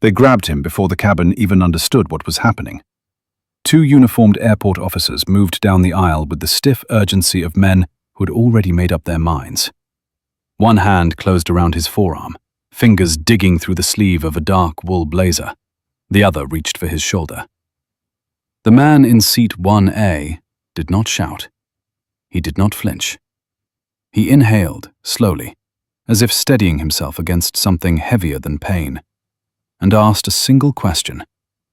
They grabbed him before the cabin even understood what was happening. Two uniformed airport officers moved down the aisle with the stiff urgency of men who had already made up their minds. One hand closed around his forearm, fingers digging through the sleeve of a dark wool blazer. The other reached for his shoulder. The man in seat 1A did not shout. He did not flinch. He inhaled, slowly, as if steadying himself against something heavier than pain, and asked a single question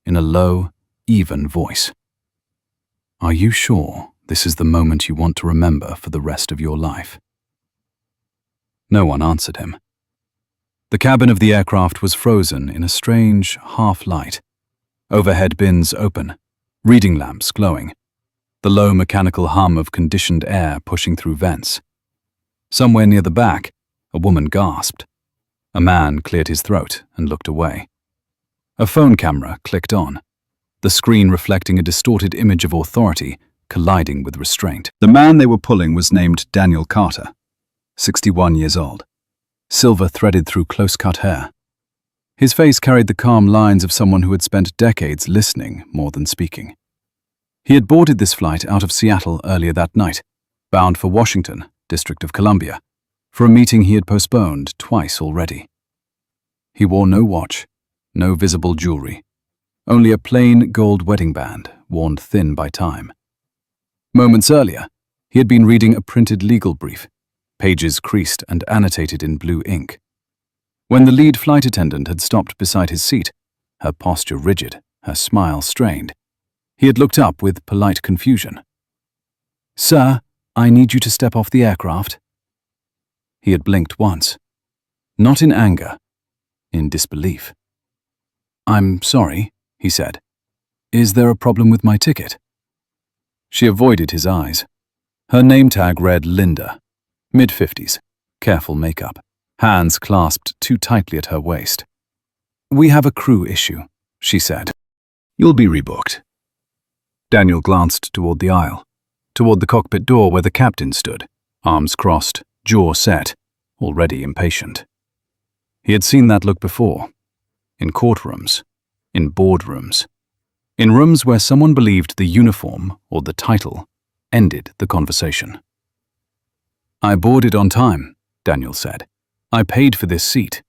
in a low, even voice. "Are you sure this is the moment you want to remember for the rest of your life?" No one answered him. The cabin of the aircraft was frozen in a strange half-light. Overhead bins open, reading lamps glowing, the low mechanical hum of conditioned air pushing through vents. Somewhere near the back, a woman gasped. A man cleared his throat and looked away. A phone camera clicked on, the screen reflecting a distorted image of authority colliding with restraint. The man they were pulling was named Daniel Carter, 61 years old, silver threaded through close-cut hair. His face carried the calm lines of someone who had spent decades listening more than speaking. He had boarded this flight out of Seattle earlier that night, bound for Washington, District of Columbia, for a meeting he had postponed twice already. He wore no watch, no visible jewelry, only a plain gold wedding band worn thin by time. Moments earlier, he had been reading a printed legal brief, pages creased and annotated in blue ink. When the lead flight attendant had stopped beside his seat, her posture rigid, her smile strained, he had looked up with polite confusion. "Sir, I need you to step off the aircraft." He had blinked once, not in anger, in disbelief. "I'm sorry," he said. "Is there a problem with my ticket?" She avoided his eyes. Her name tag read Linda, mid-50s, careful makeup, hands clasped too tightly at her waist. "We have a crew issue," she said. "You'll be rebooked." Daniel glanced toward the aisle, toward the cockpit door where the captain stood, arms crossed, jaw set, already impatient. He had seen that look before, in courtrooms, in boardrooms, in rooms where someone believed the uniform or the title ended the conversation. "I boarded on time," Daniel said. "I paid for this seat.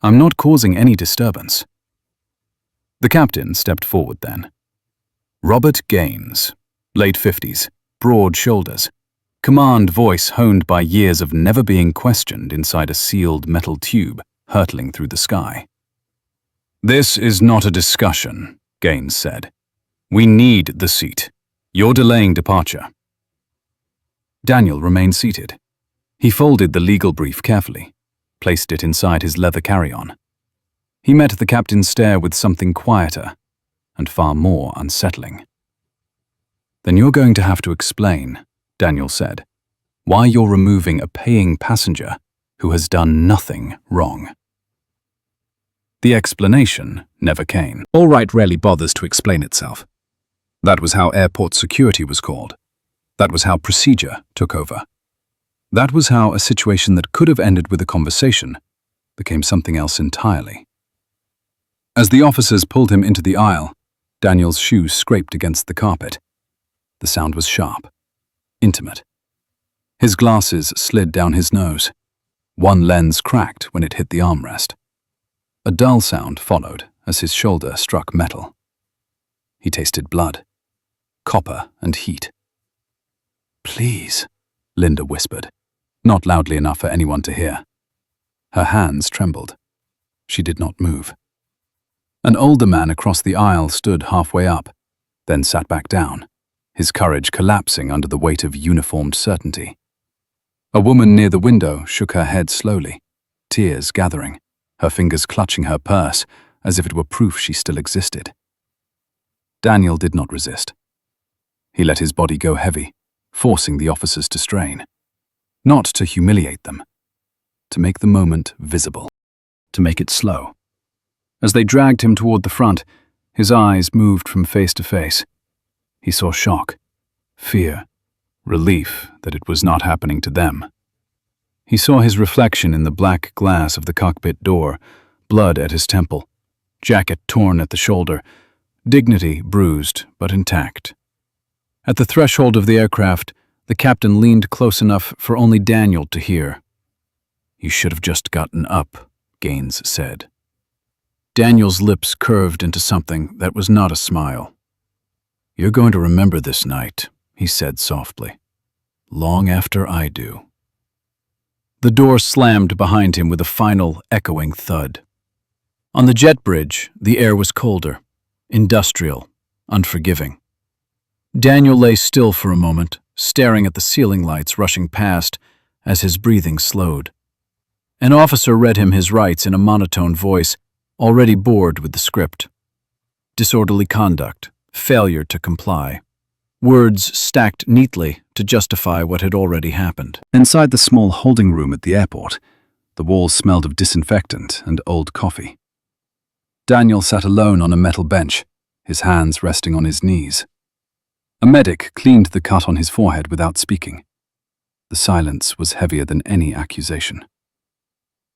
I'm not causing any disturbance." The captain stepped forward then. Robert Gaines, late 50s, broad shoulders, command voice honed by years of never being questioned inside a sealed metal tube hurtling through the sky. "This is not a discussion," Gaines said. "We need the seat. You're delaying departure." Daniel remained seated. He folded the legal brief carefully, placed it inside his leather carry-on. He met the captain's stare with something quieter and far more unsettling. "Then you're going to have to explain," Daniel said, "why you're removing a paying passenger who has done nothing wrong." The explanation never came. All right rarely bothers to explain itself. That was how airport security was called. That was how procedure took over. That was how a situation that could have ended with a conversation became something else entirely. As the officers pulled him into the aisle, Daniel's shoes scraped against the carpet. The sound was sharp, intimate. His glasses slid down his nose. One lens cracked when it hit the armrest. A dull sound followed as his shoulder struck metal. He tasted blood, copper and heat. "Please," Linda whispered, not loudly enough for anyone to hear. Her hands trembled. She did not move. An older man across the aisle stood halfway up, then sat back down, his courage collapsing under the weight of uniformed certainty. A woman near the window shook her head slowly, tears gathering, her fingers clutching her purse as if it were proof she still existed. Daniel did not resist. He let his body go heavy, forcing the officers to strain. Not to humiliate them, to make the moment visible, to make it slow. As they dragged him toward the front, his eyes moved from face to face. He saw shock, fear, relief that it was not happening to them. He saw his reflection in the black glass of the cockpit door, blood at his temple, jacket torn at the shoulder, dignity bruised but intact. At the threshold of the aircraft, the captain leaned close enough for only Daniel to hear. "You should have just gotten up," Gaines said. Daniel's lips curved into something that was not a smile. "You're going to remember this night," he said softly. "Long after I do." The door slammed behind him with a final, echoing thud. On the jet bridge, the air was colder, industrial, unforgiving. Daniel lay still for a moment, staring at the ceiling lights rushing past as his breathing slowed. An officer read him his rights in a monotone voice, already bored with the script. Disorderly conduct, failure to comply. Words stacked neatly to justify what had already happened. Inside the small holding room at the airport, the walls smelled of disinfectant and old coffee. Daniel sat alone on a metal bench, his hands resting on his knees. A medic cleaned the cut on his forehead without speaking. The silence was heavier than any accusation.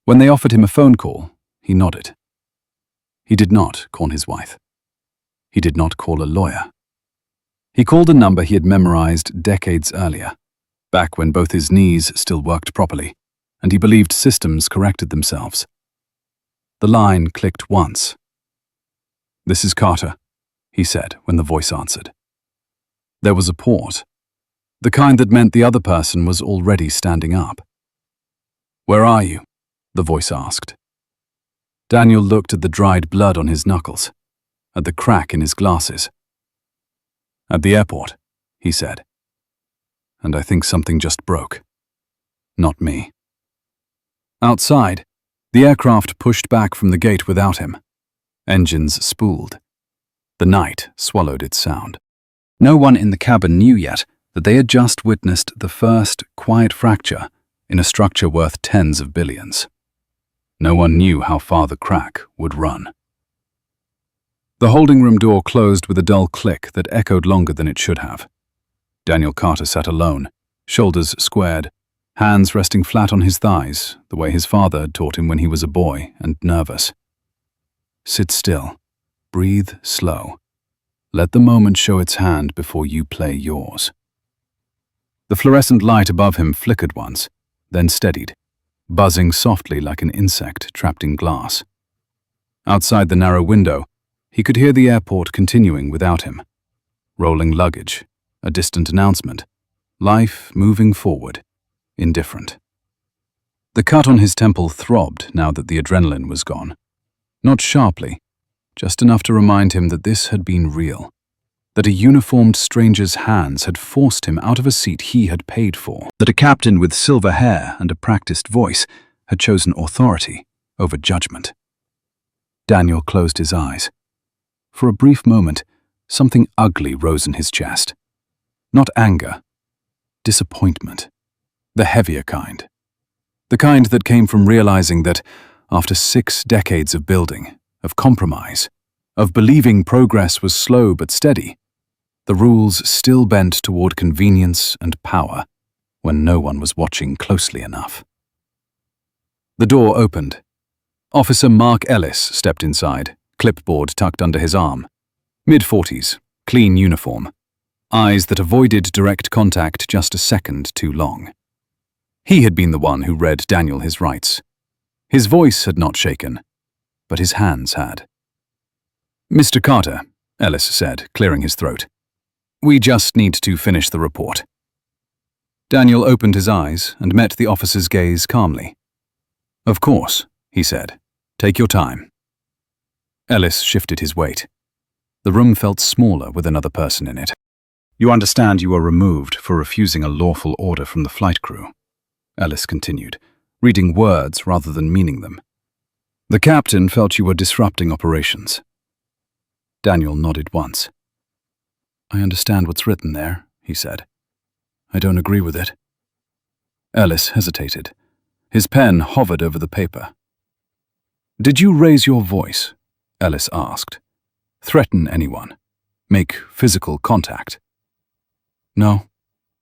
When they offered him a phone call, he nodded. He did not call his wife. He did not call a lawyer. He called a number he had memorized decades earlier, back when both his knees still worked properly, and he believed systems corrected themselves. The line clicked once. "This is Carter," he said when the voice answered. There was a pause, the kind that meant the other person was already standing up. "Where are you?" the voice asked. Daniel looked at the dried blood on his knuckles, at the crack in his glasses. "At the airport," he said. "And I think something just broke. Not me." Outside, the aircraft pushed back from the gate without him. Engines spooled. The night swallowed its sound. No one in the cabin knew yet that they had just witnessed the first quiet fracture in a structure worth tens of billions. No one knew how far the crack would run. The holding room door closed with a dull click that echoed longer than it should have. Daniel Carter sat alone, shoulders squared, hands resting flat on his thighs, the way his father had taught him when he was a boy and nervous. Sit still. Breathe slow. Let the moment show its hand before you play yours. The fluorescent light above him flickered once, then steadied, buzzing softly like an insect trapped in glass. Outside the narrow window, he could hear the airport continuing without him. Rolling luggage, a distant announcement, life moving forward, indifferent. The cut on his temple throbbed now that the adrenaline was gone. Not sharply, just enough to remind him that this had been real, that a uniformed stranger's hands had forced him out of a seat he had paid for, that a captain with silver hair and a practiced voice had chosen authority over judgment. Daniel closed his eyes. For a brief moment, something ugly rose in his chest. Not anger, disappointment, the heavier kind. The kind that came from realizing that, after 6 decades of building, of compromise, of believing progress was slow but steady, the rules still bent toward convenience and power when no one was watching closely enough. The door opened. Officer Mark Ellis stepped inside, clipboard tucked under his arm. Mid-40s, clean uniform, eyes that avoided direct contact just a second too long. He had been the one who read Daniel his rights. His voice had not shaken, but his hands had. "Mr. Carter," Ellis said, clearing his throat. "We just need to finish the report." Daniel opened his eyes and met the officer's gaze calmly. "Of course," he said. "Take your time." Ellis shifted his weight. The room felt smaller with another person in it. "You understand you were removed for refusing a lawful order from the flight crew," Ellis continued, reading words rather than meaning them. "The captain felt you were disrupting operations." Daniel nodded once. "I understand what's written there," he said. "I don't agree with it." Ellis hesitated. His pen hovered over the paper. "Did you raise your voice?" Ellis asked. "Threaten anyone? Make physical contact?" "No,"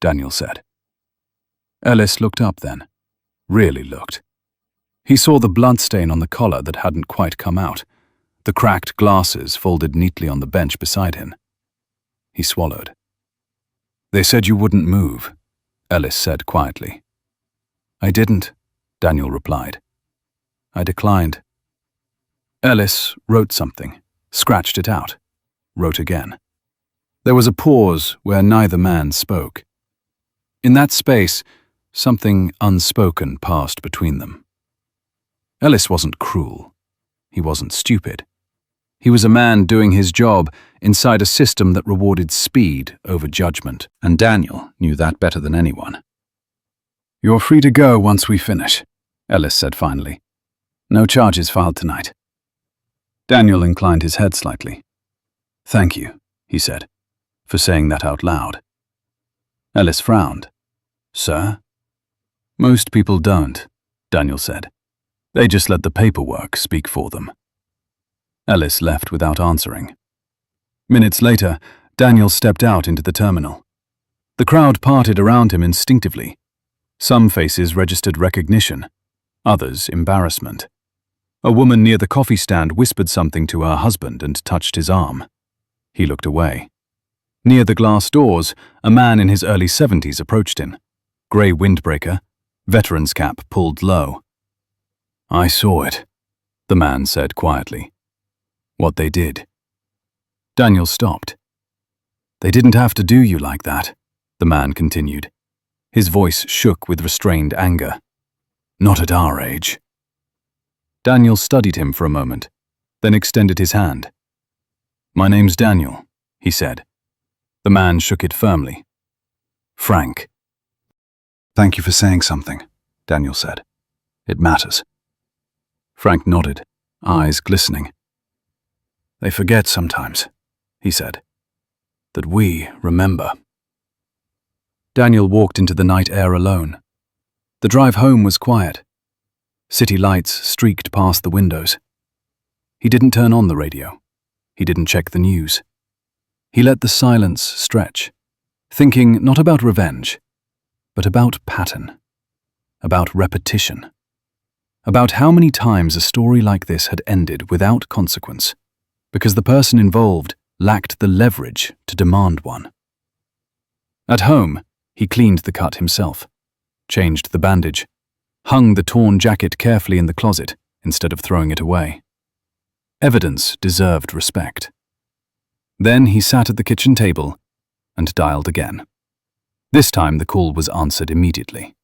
Daniel said. Ellis looked up then. Really looked. He saw the bloodstain on the collar that hadn't quite come out, the cracked glasses folded neatly on the bench beside him. He swallowed. "They said you wouldn't move," Ellis said quietly. "I didn't," Daniel replied. "I declined." Ellis wrote something, scratched it out, wrote again. There was a pause where neither man spoke. In that space, something unspoken passed between them. Ellis wasn't cruel. He wasn't stupid. He was a man doing his job inside a system that rewarded speed over judgment, and Daniel knew that better than anyone. "You're free to go once we finish," Ellis said finally. "No charges filed tonight." Daniel inclined his head slightly. "Thank you," he said, for saying that out loud. Ellis frowned. "Sir?" "Most people don't," Daniel said. "They just let the paperwork speak for them." Ellis left without answering. Minutes later, Daniel stepped out into the terminal. The crowd parted around him instinctively. Some faces registered recognition, others embarrassment. A woman near the coffee stand whispered something to her husband and touched his arm. He looked away. Near the glass doors, a man in his early 70s approached him. Grey windbreaker, veteran's cap pulled low. "I saw it," the man said quietly. "What they did." Daniel stopped. "They didn't have to do you like that," the man continued. His voice shook with restrained anger. "Not at our age." Daniel studied him for a moment, then extended his hand. "My name's Daniel," he said. The man shook it firmly. "Frank." "Thank you for saying something," Daniel said. "It matters." Frank nodded, eyes glistening. "They forget sometimes," he said, "that we remember." Daniel walked into the night air alone. The drive home was quiet. City lights streaked past the windows. He didn't turn on the radio. He didn't check the news. He let the silence stretch, thinking not about revenge, but about pattern, about repetition, about how many times a story like this had ended without consequence, because the person involved lacked the leverage to demand one. At home, he cleaned the cut himself, changed the bandage, hung the torn jacket carefully in the closet instead of throwing it away. Evidence deserved respect. Then he sat at the kitchen table and dialed again. This time the call was answered immediately.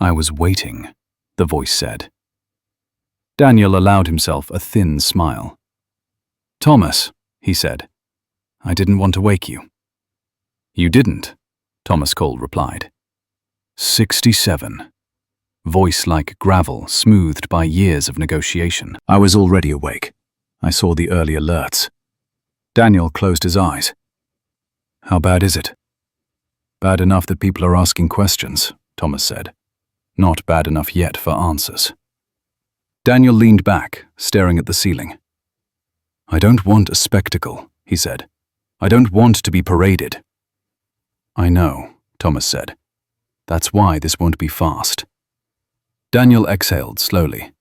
"I was waiting," the voice said. Daniel allowed himself a thin smile. "Thomas," he said, "I didn't want to wake you." "You didn't," Thomas Cole replied. 67. Voice like gravel, smoothed by years of negotiation. "I was already awake. I saw the early alerts." Daniel closed his eyes. "How bad is it?" "Bad enough that people are asking questions," Thomas said. "Not bad enough yet for answers." Daniel leaned back, staring at the ceiling. "I don't want a spectacle," he said. "I don't want to be paraded." "I know," Thomas said. "That's why this won't be fast." Daniel exhaled slowly.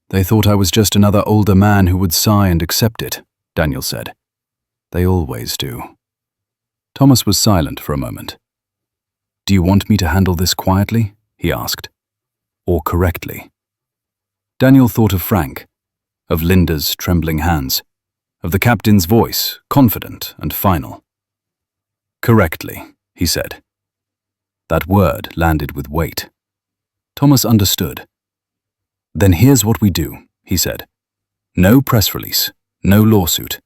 "They thought I was just another older man who would sigh and accept it," Daniel said. "They always do." Thomas was silent for a moment. "Do you want me to handle this quietly?" he asked. "Or correctly?" Daniel thought of Frank, of Linda's trembling hands, of the captain's voice, confident and final. "Correctly," he said. That word landed with weight. Thomas understood. "Then here's what we do," he said. "No press release, no lawsuit.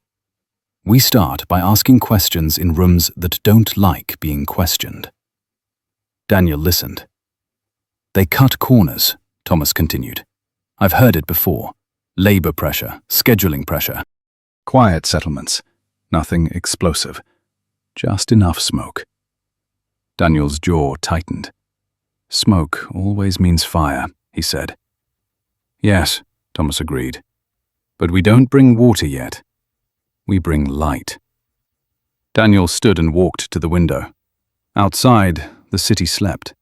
We start by asking questions in rooms that don't like being questioned." Daniel listened. "They cut corners," Thomas continued. "I've heard it before. Labor pressure, scheduling pressure. Quiet settlements, nothing explosive. Just enough smoke." Daniel's jaw tightened. "Smoke always means fire," he said. "Yes," Thomas agreed. "But we don't bring water yet. We bring light." Daniel stood and walked to the window. Outside, the city slept.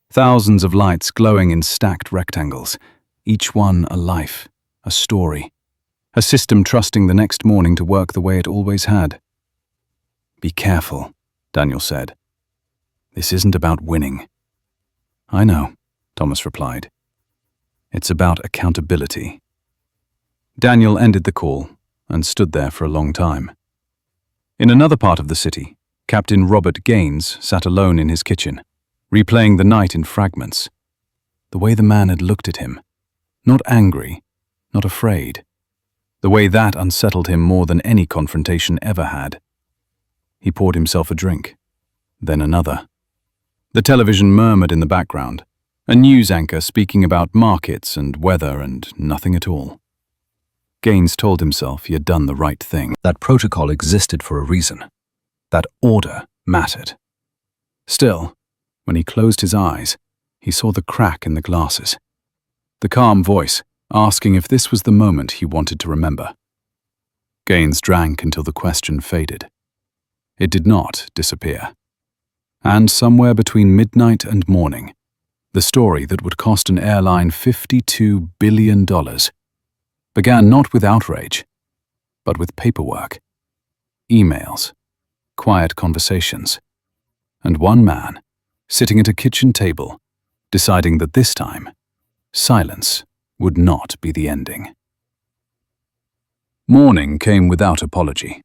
Thousands of lights glowing in stacked rectangles, each one a life, a story. a system trusting the next morning to work the way it always had. "Be careful," Daniel said. "This isn't about winning." "I know," Thomas replied. "It's about accountability." Daniel ended the call and stood there for a long time. In another part of the city, Captain Robert Gaines sat alone in his kitchen, replaying the night in fragments. The way the man had looked at him, not angry, not afraid. The way that unsettled him more than any confrontation ever had. He poured himself a drink, then another. The television murmured in the background, a news anchor speaking about markets and weather and nothing at all. Gaines told himself he had done the right thing. That protocol existed for a reason. That order mattered. Still, when he closed his eyes, he saw the crack in the glasses. The calm voice asking if this was the moment he wanted to remember. Gaines drank until the question faded. It did not disappear. And somewhere between midnight and morning, the story that would cost an airline $52 billion began not with outrage, but with paperwork, emails, quiet conversations, and one man sitting at a kitchen table deciding that this time, silence would not be the ending. Morning came without apology.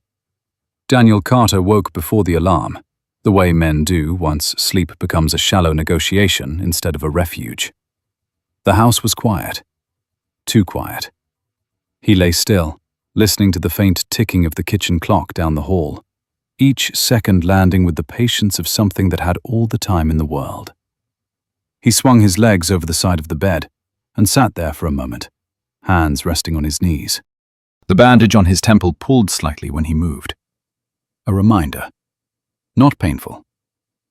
Daniel Carter woke before the alarm, the way men do once sleep becomes a shallow negotiation instead of a refuge. The house was quiet. Too quiet. He lay still, listening to the faint ticking of the kitchen clock down the hall, each second landing with the patience of something that had all the time in the world. He swung his legs over the side of the bed and sat there for a moment, hands resting on his knees. The bandage on his temple pulled slightly when he moved. A reminder. Not painful.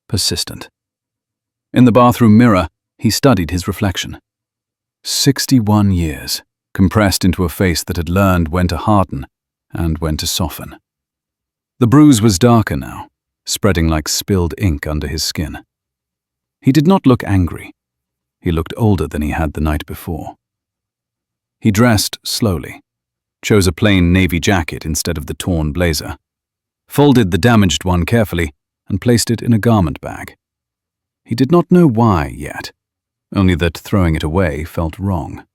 Persistent. In the bathroom mirror, he studied his reflection. 61 years, compressed into a face that had learned when to harden and when to soften. The bruise was darker now, spreading like spilled ink under his skin. He did not look angry. He looked older than he had the night before. He dressed slowly, chose a plain navy jacket instead of the torn blazer, folded the damaged one carefully, and placed it in a garment bag. He did not know why yet, only that throwing it away felt wrong.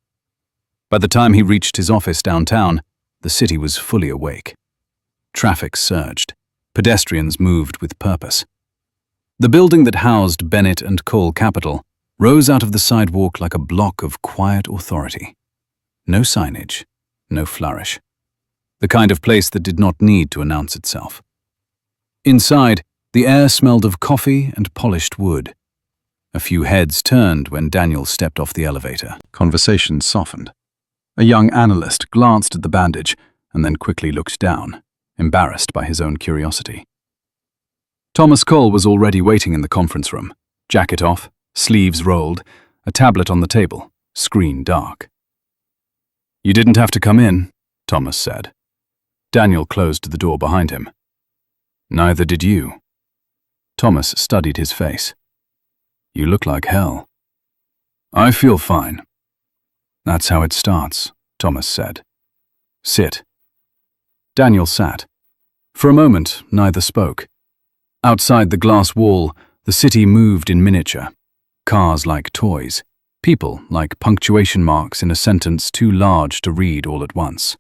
By the time he reached his office downtown, the city was fully awake. Traffic surged. Pedestrians moved with purpose. The building that housed Bennett and Cole Capital rose out of the sidewalk like a block of quiet authority. No signage, no flourish. The kind of place that did not need to announce itself. Inside, the air smelled of coffee and polished wood. A few heads turned when Daniel stepped off the elevator. Conversation softened. A young analyst glanced at the bandage and then quickly looked down, embarrassed by his own curiosity. Thomas Cole was already waiting in the conference room, jacket off, sleeves rolled, a tablet on the table, screen dark. "You didn't have to come in," Thomas said. Daniel closed the door behind him. "Neither did you." Thomas studied his face. "You look like hell." "I feel fine." "That's how it starts," Thomas said. "Sit." Daniel sat. For a moment, neither spoke. Outside the glass wall, the city moved in miniature. Cars like toys, people like punctuation marks in a sentence too large to read all at once.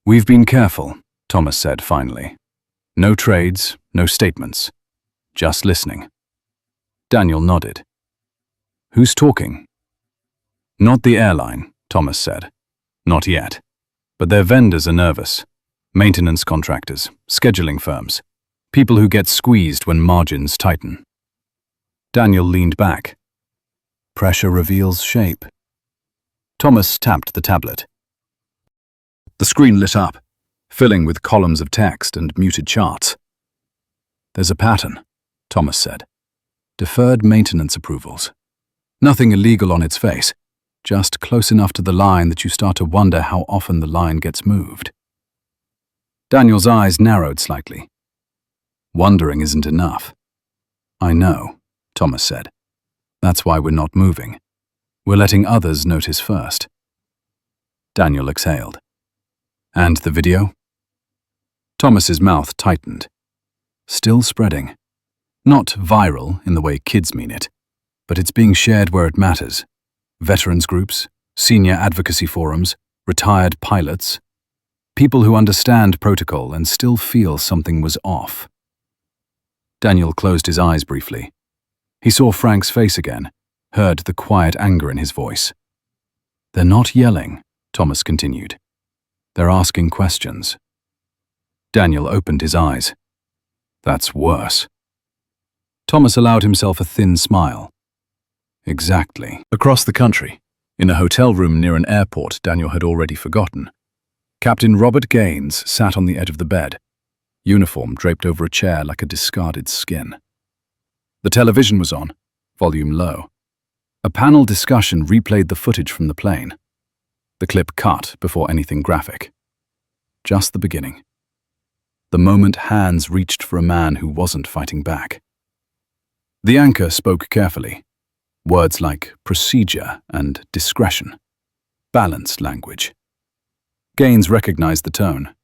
"We've been careful," Thomas said finally. "No trades, no statements. Just listening." Daniel nodded. "Who's talking?" "Not the airline," Thomas said. "Not yet. But their vendors are nervous. Maintenance contractors, scheduling firms. People who get squeezed when margins tighten." Daniel leaned back. "Pressure reveals shape." Thomas tapped the tablet. The screen lit up, filling with columns of text and muted charts. "There's a pattern," Thomas said. "Deferred maintenance approvals. Nothing illegal on its face, just close enough to the line that you start to wonder how often the line gets moved." Daniel's eyes narrowed slightly. "Wondering isn't enough." "I know," Thomas said. "That's why we're not moving. We're letting others notice first." Daniel exhaled. And the video? Thomas's mouth tightened. Still spreading. Not viral in the way kids mean it, but it's being shared where it matters. Veterans groups, senior advocacy forums, retired pilots. People who understand protocol and still feel something was off. Daniel closed his eyes briefly. He saw Frank's face again, heard the quiet anger in his voice. "They're not yelling," Thomas continued. "They're asking questions." Daniel opened his eyes. "That's worse." Thomas allowed himself a thin smile. Exactly. Across the country, in a hotel room near an airport Daniel had already forgotten, Captain Robert Gaines sat on the edge of the bed, uniform draped over a chair like a discarded skin. The television was on, volume low. A panel discussion replayed the footage from the plane. The clip cut before anything graphic. Just the beginning. The moment hands reached for a man who wasn't fighting back. The anchor spoke carefully. Words like procedure and discretion. Balanced language. Gaines recognized the tone.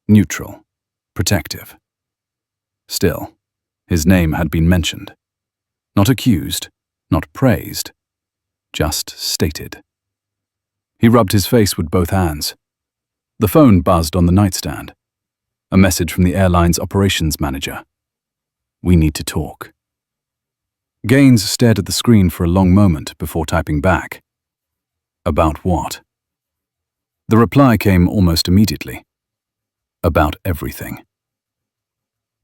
Neutral. Protective. Still, his name had been mentioned. Not accused, not praised, just stated. He rubbed his face with both hands. The phone buzzed on the nightstand. A message from the airline's operations manager. "We need to talk." Gaines stared at the screen for a long moment before typing back. "About what?" The reply came almost immediately. "About everything."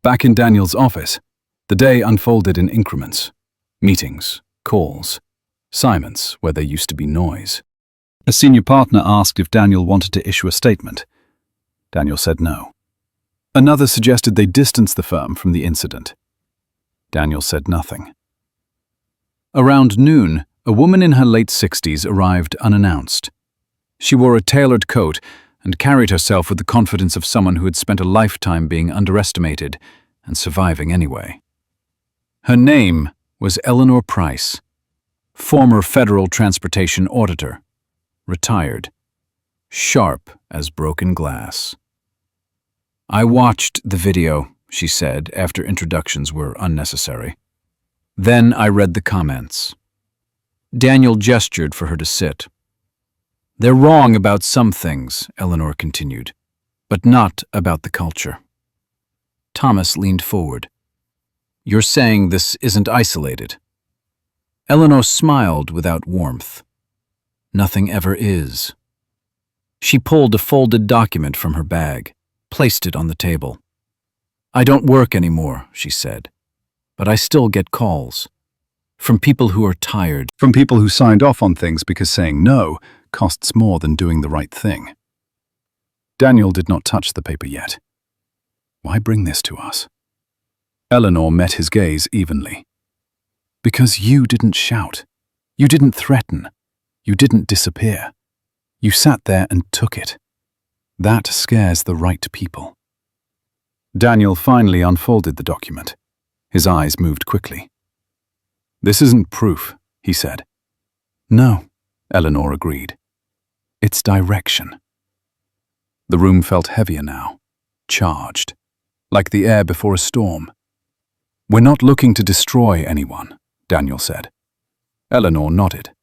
Back in Daniel's office, the day unfolded in increments. Meetings, calls, silence where there used to be noise. A senior partner asked if Daniel wanted to issue a statement. Daniel said no. Another suggested they distance the firm from the incident. Daniel said nothing. Around noon, a woman in her late 60s arrived unannounced. She wore a tailored coat and carried herself with the confidence of someone who had spent a lifetime being underestimated and surviving anyway. Her name was Eleanor Price, former Federal Transportation Auditor, retired, sharp as broken glass. "I watched the video," she said after introductions were unnecessary. "Then I read the comments." Daniel gestured for her to sit. "They're wrong about some things," Eleanor continued, "but not about the culture." Thomas leaned forward. "You're saying this isn't isolated?" Eleanor smiled without warmth. "Nothing ever is." She pulled a folded document from her bag, placed it on the table. "I don't work anymore," she said, "but I still get calls. From people who are tired. From people who signed off on things because saying no costs more than doing the right thing." Daniel did not touch the paper yet. Why bring this to us? Eleanor met his gaze evenly. "Because you didn't shout. You didn't threaten. You didn't disappear. You sat there and took it. That scares the right people." Daniel finally unfolded the document. His eyes moved quickly. "This isn't proof," he said. "No," Eleanor agreed. "It's direction." The room felt heavier now, charged, like the air before a storm. "We're not looking to destroy anyone," Daniel said. Eleanor nodded.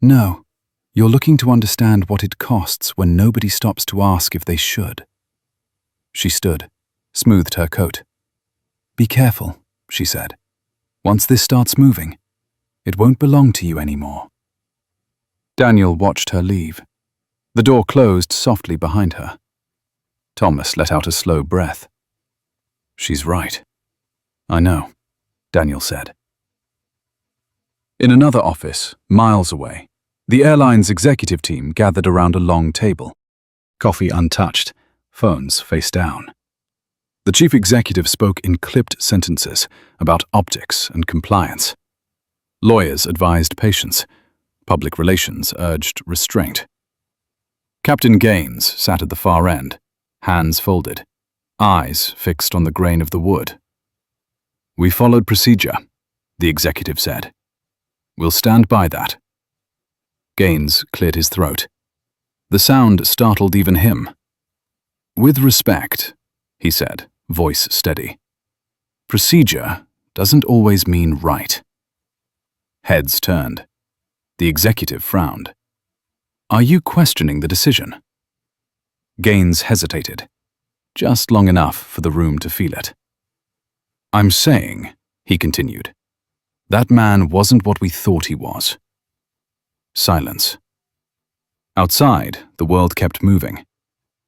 "No, you're looking to understand what it costs when nobody stops to ask if they should." She stood, smoothed her coat. "Be careful," she said. "Once this starts moving, it won't belong to you anymore." Daniel watched her leave. The door closed softly behind her. Thomas let out a slow breath. "She's right." "I know," Daniel said. In another office, miles away, the airline's executive team gathered around a long table. Coffee untouched, phones face down. The chief executive spoke in clipped sentences about optics and compliance. Lawyers advised patience. Public relations urged restraint. Captain Gaines sat at the far end, hands folded, eyes fixed on the grain of the wood. "We followed procedure," the executive said. "We'll stand by that." Gaines cleared his throat. The sound startled even him. With respect, he said, voice steady. Procedure doesn't always mean right. Heads turned. The executive frowned. Are you questioning the decision? Gaines hesitated, just long enough for the room to feel it. I'm saying, he continued, that man wasn't what we thought he was. Silence. Outside, the world kept moving.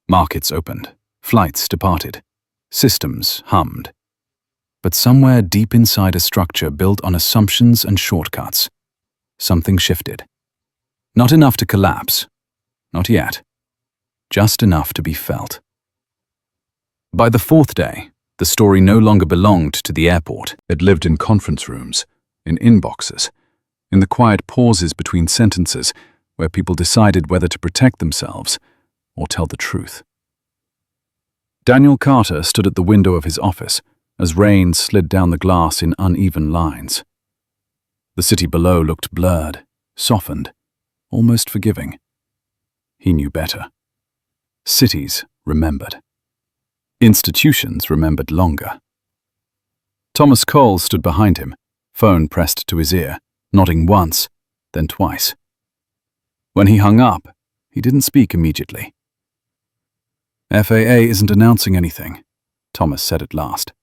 Markets opened, flights departed, systems hummed. But somewhere deep inside a structure built on assumptions and shortcuts, something shifted. Not enough to collapse. Not yet. Just enough to be felt. By the fourth day, the story no longer belonged to the airport. It lived in conference rooms, in inboxes, in the quiet pauses between sentences where people decided whether to protect themselves or tell the truth. Daniel Carter stood at the window of his office as rain slid down the glass in uneven lines. The city below looked blurred, softened, almost forgiving. He knew better. Cities remembered. Institutions remembered longer. Thomas Cole stood behind him, phone pressed to his ear, nodding once, then twice. When he hung up, he didn't speak immediately. FAA isn't announcing anything, Thomas said at last.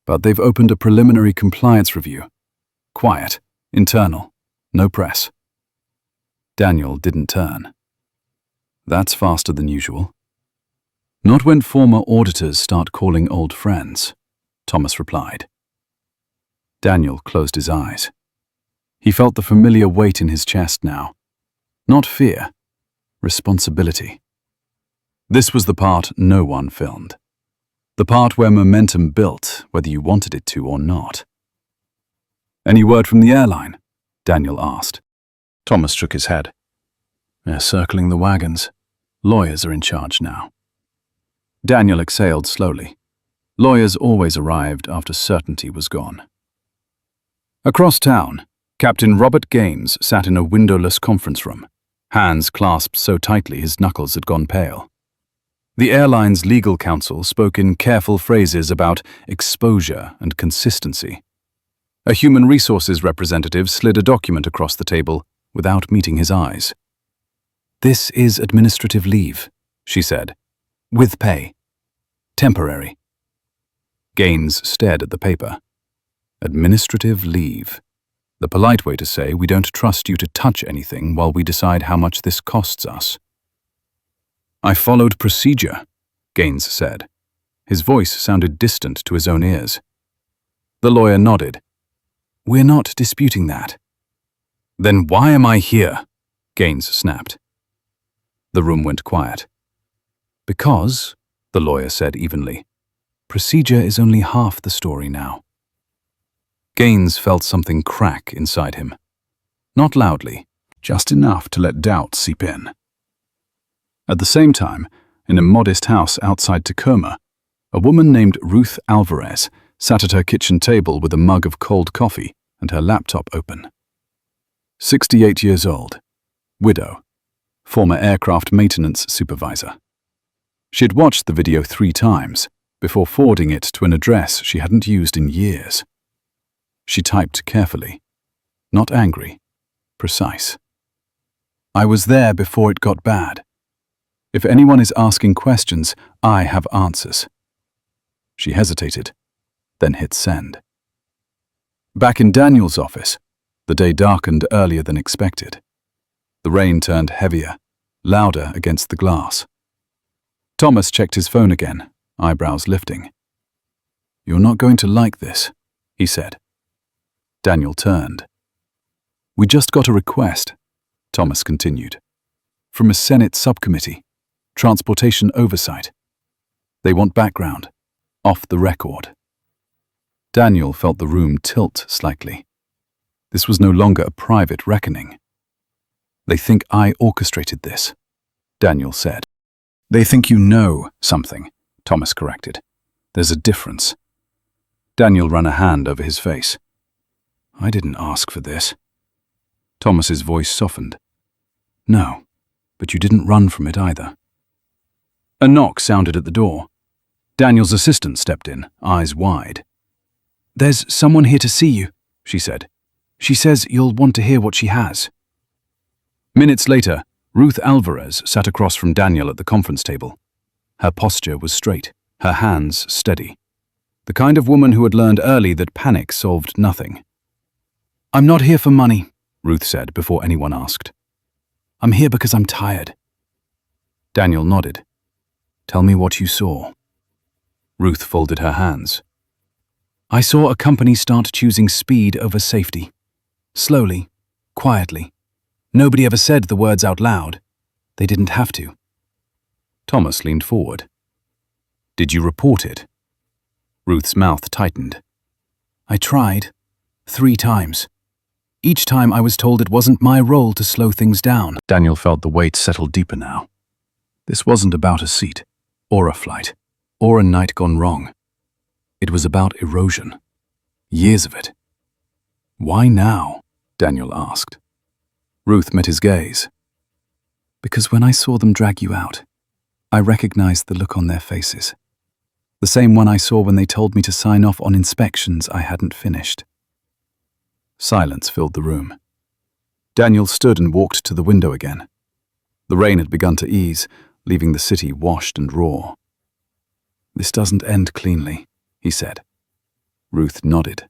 But they've opened a preliminary compliance review. Quiet, internal, no press. Daniel didn't turn. That's faster than usual. Not when former auditors start calling old friends, Thomas replied. Daniel closed his eyes. He felt the familiar weight in his chest now. Not fear, responsibility. This was the part no one filmed. The part where momentum built, whether you wanted it to or not. Any word from the airline? Daniel asked. Thomas shook his head. They're circling the wagons. Lawyers are in charge now. Daniel exhaled slowly. Lawyers always arrived after certainty was gone. Across town, Captain Robert Gaines sat in a windowless conference room, hands clasped so tightly his knuckles had gone pale. The airline's legal counsel spoke in careful phrases about exposure and consistency. A human resources representative slid a document across the table without meeting his eyes. This is administrative leave, she said. With pay. Temporary. Gaines stared at the paper. Administrative leave. The polite way to say we don't trust you to touch anything while we decide how much this costs us. I followed procedure, Gaines said. His voice sounded distant to his own ears. The lawyer nodded. We're not disputing that. Then why am I here? Gaines snapped. The room went quiet. Because, the lawyer said evenly, procedure is only half the story now. Gaines felt something crack inside him. Not loudly, just enough to let doubt seep in. At the same time, in a modest house outside Tacoma, a woman named Ruth Alvarez sat at her kitchen table with a mug of cold coffee and her laptop open. 68 years old, widow, former aircraft maintenance supervisor. She'd watched the video 3 times before forwarding it to an address she hadn't used in years. She typed carefully, not angry, precise. I was there before it got bad. If anyone is asking questions, I have answers. She hesitated, then hit send. Back in Daniel's office, the day darkened earlier than expected. The rain turned heavier, louder against the glass. Thomas checked his phone again, eyebrows lifting. You're not going to like this, he said. Daniel turned. We just got a request, Thomas continued, from a Senate subcommittee, Transportation Oversight. They want background, off the record. Daniel felt the room tilt slightly. This was no longer a private reckoning. They think I orchestrated this, Daniel said. They think you know something, Thomas corrected. There's a difference. Daniel ran a hand over his face. I didn't ask for this. Thomas's voice softened. No, but you didn't run from it either. A knock sounded at the door. Daniel's assistant stepped in, eyes wide. "There's someone here to see you," she said. "She says you'll want to hear what she has." Minutes later, Ruth Alvarez sat across from Daniel at the conference table. Her posture was straight, her hands steady. The kind of woman who had learned early that panic solved nothing. "I'm not here for money," Ruth said before anyone asked. "I'm here because I'm tired." Daniel nodded. "Tell me what you saw." Ruth folded her hands. "I saw a company start choosing speed over safety. Slowly, quietly. Nobody ever said the words out loud. They didn't have to." Thomas leaned forward. "Did you report it?" Ruth's mouth tightened. "I tried. 3 times. Each time I was told it wasn't my role to slow things down." Daniel felt the weight settle deeper now. This wasn't about a seat, or a flight, or a night gone wrong. It was about erosion. Years of it. "Why now?" Daniel asked. Ruth met his gaze. "Because when I saw them drag you out, I recognized the look on their faces. The same one I saw when they told me to sign off on inspections I hadn't finished." Silence filled the room. Daniel stood and walked to the window again. The rain had begun to ease, leaving the city washed and raw. "This doesn't end cleanly," he said. Ruth nodded.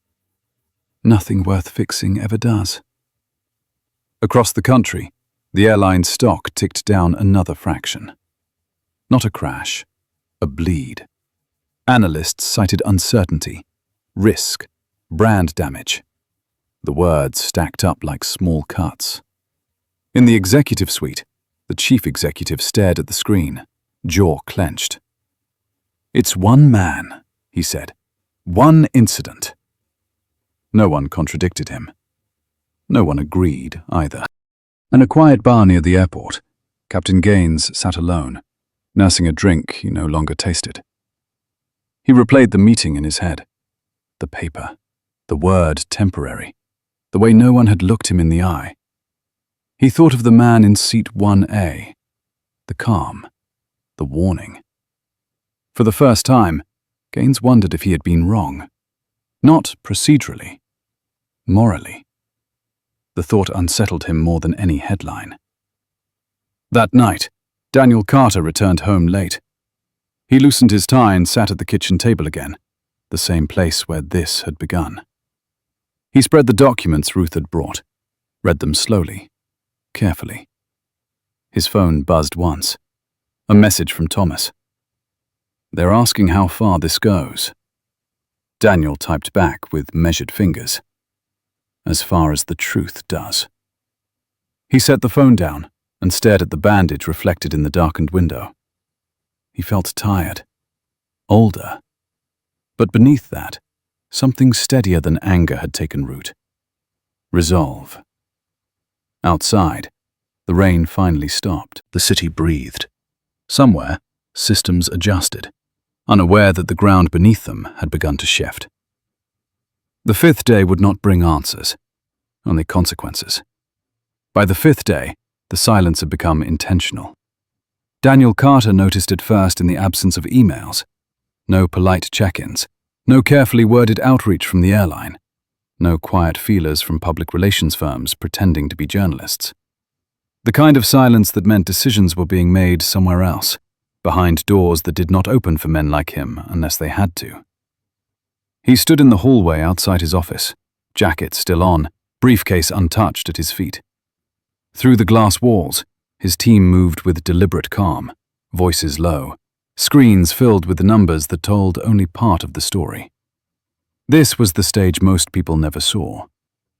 "Nothing worth fixing ever does." Across the country, the airline stock ticked down another fraction. Not a crash, a bleed. Analysts cited uncertainty, risk, brand damage. The words stacked up like small cuts. In the executive suite, the chief executive stared at the screen, jaw clenched. "It's one man," he said. "One incident." No one contradicted him. No one agreed either. In a quiet bar near the airport, Captain Gaines sat alone, nursing a drink he no longer tasted. He replayed the meeting in his head. The paper, the word temporary, the way no one had looked him in the eye. He thought of the man in seat 1A, the calm, the warning. For the first time, Gaines wondered if he had been wrong. Not procedurally, morally. The thought unsettled him more than any headline. That night, Daniel Carter returned home late. He loosened his tie and sat at the kitchen table again, the same place where this had begun. He spread the documents Ruth had brought, read them slowly, carefully. His phone buzzed once. A message from Thomas. "They're asking how far this goes." Daniel typed back with measured fingers. "As far as the truth does." He set the phone down and stared at the bandage reflected in the darkened window. He felt tired, older. But beneath that, something steadier than anger had taken root. Resolve. Outside, the rain finally stopped. The city breathed. Somewhere, systems adjusted, unaware that the ground beneath them had begun to shift. The 5th day would not bring answers, only consequences. By the 5th day, the silence had become intentional. Daniel Carter noticed it first in the absence of emails. No polite check-ins, no carefully worded outreach from the airline, no quiet feelers from public relations firms pretending to be journalists. The kind of silence that meant decisions were being made somewhere else, behind doors that did not open for men like him unless they had to. He stood in the hallway outside his office, jacket still on, briefcase untouched at his feet. Through the glass walls, his team moved with deliberate calm, voices low, screens filled with the numbers that told only part of the story. This was the stage most people never saw.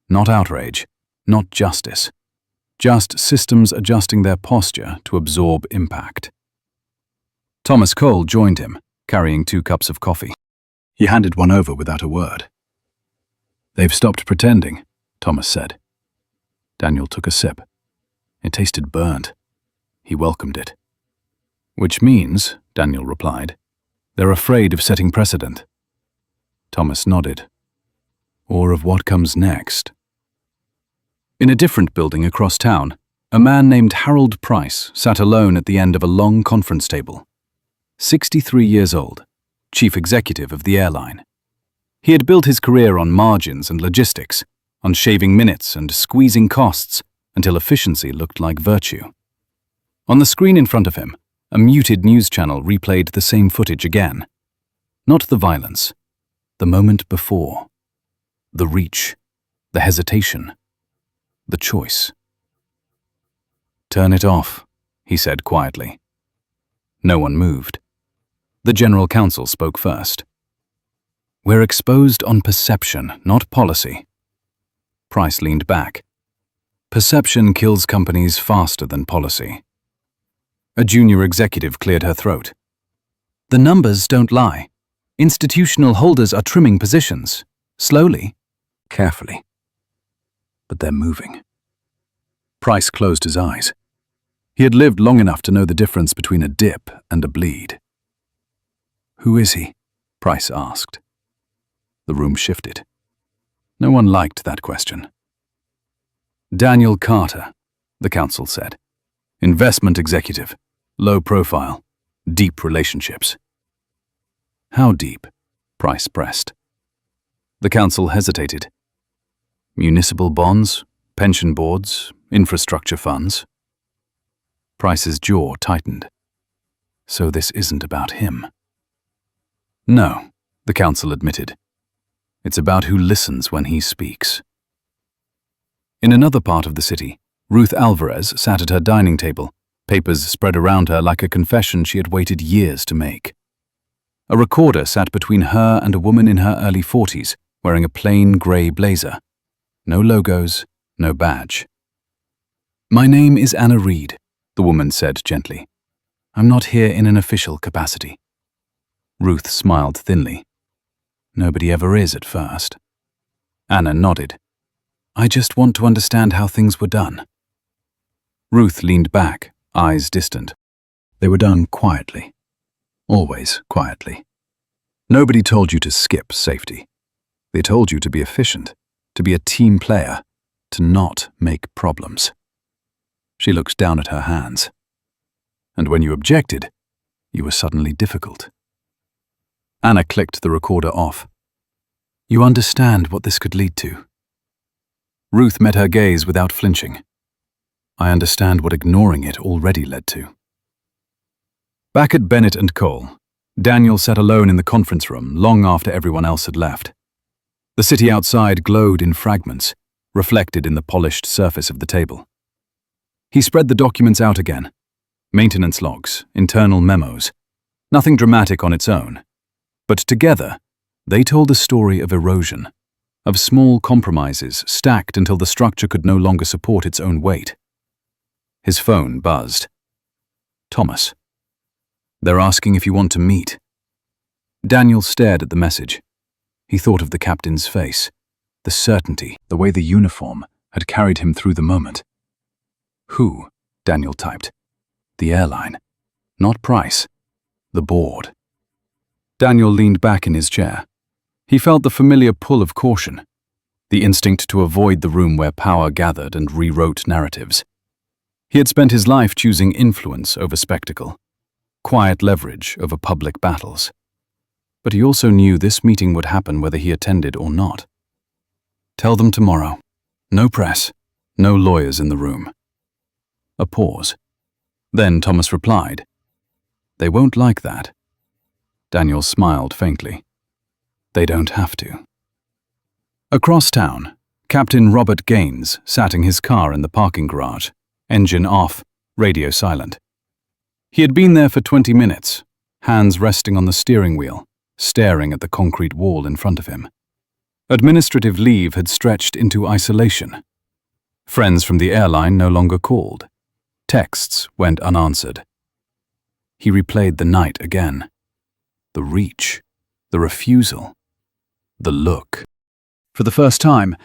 Not outrage, not justice. Just systems adjusting their posture to absorb impact. Thomas Cole joined him, carrying 2 cups of coffee. He handed one over without a word. "They've stopped pretending," Thomas said. Daniel took a sip. It tasted burnt. He welcomed it. "Which means," Daniel replied, "they're afraid of setting precedent." Thomas nodded. "Or of what comes next." In a different building across town, a man named Harold Price sat alone at the end of a long conference table. 63 years old, chief executive of the airline. He had built his career on margins and logistics, on shaving minutes and squeezing costs until efficiency looked like virtue. On the screen in front of him, a muted news channel replayed the same footage again. Not the violence, the moment before. The reach, the hesitation, the choice. "Turn it off," he said quietly. No one moved. The general counsel spoke first. "We're exposed on perception, not policy." Price leaned back. "Perception kills companies faster than policy." A junior executive cleared her throat. "The numbers don't lie. Institutional holders are trimming positions. Slowly, carefully. But they're moving." Price closed his eyes. He had lived long enough to know the difference between a dip and a bleed. "Who is he?" Price asked. The room shifted. No one liked that question. "Daniel Carter," the counsel said. "Investment executive, low profile, deep relationships." "How deep?" Price pressed. The counsel hesitated. "Municipal bonds, pension boards, infrastructure funds." Price's jaw tightened. So this isn't about him. "No," the counsel admitted. "It's about who listens when he speaks." In another part of the city, Ruth Alvarez sat at her dining table, papers spread around her like a confession she had waited years to make. A recorder sat between her and a woman in her early 40s, wearing a plain grey blazer. No logos, no badge. "My name is Anna Reed," the woman said gently. "I'm not here in an official capacity." Ruth smiled thinly. "Nobody ever is at first." Anna nodded. "I just want to understand how things were done." Ruth leaned back, eyes distant. They were done quietly. Always quietly. Nobody told you to skip safety. They told you to be efficient, to be a team player, to not make problems. She looked down at her hands. And when you objected, you were suddenly difficult. Anna clicked the recorder off. "You understand what this could lead to?" Ruth met her gaze without flinching. "I understand what ignoring it already led to." Back at Bennett & Cole, Daniel sat alone in the conference room long after everyone else had left. The city outside glowed in fragments, reflected in the polished surface of the table. He spread the documents out again. Maintenance logs, internal memos. Nothing dramatic on its own. But together, they told a story of erosion, of small compromises stacked until the structure could no longer support its own weight. His phone buzzed. "Thomas. They're asking if you want to meet." Daniel stared at the message. He thought of the captain's face, the certainty, the way the uniform had carried him through the moment. "Who?" Daniel typed. "The airline. Not Price. The board." Daniel leaned back in his chair. He felt the familiar pull of caution, the instinct to avoid the room where power gathered and rewrote narratives. He had spent his life choosing influence over spectacle, quiet leverage over public battles. But he also knew this meeting would happen whether he attended or not. "Tell them tomorrow. No press, no lawyers in the room." A pause. Then Thomas replied, "They won't like that." Daniel smiled faintly. "They don't have to." Across town, Captain Robert Gaines sat in his car in the parking garage, engine off, radio silent. He had been there for 20 minutes, hands resting on the steering wheel, staring at the concrete wall in front of him. Administrative leave had stretched into isolation. Friends from the airline no longer called. Texts went unanswered. He replayed the night again. The reach, the refusal, the look. For the first time,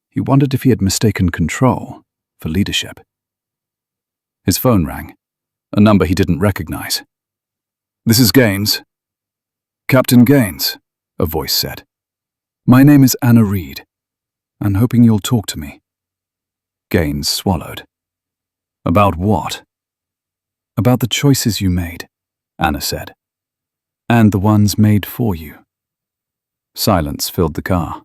he wondered if he had mistaken control for leadership. His phone rang, a number he didn't recognize. "This is Gaines." "Captain Gaines," a voice said. "My name is Anna Reed. I'm hoping you'll talk to me." Gaines swallowed. "About what?" "About the choices you made," Anna said. And the ones made for you. Silence filled the car.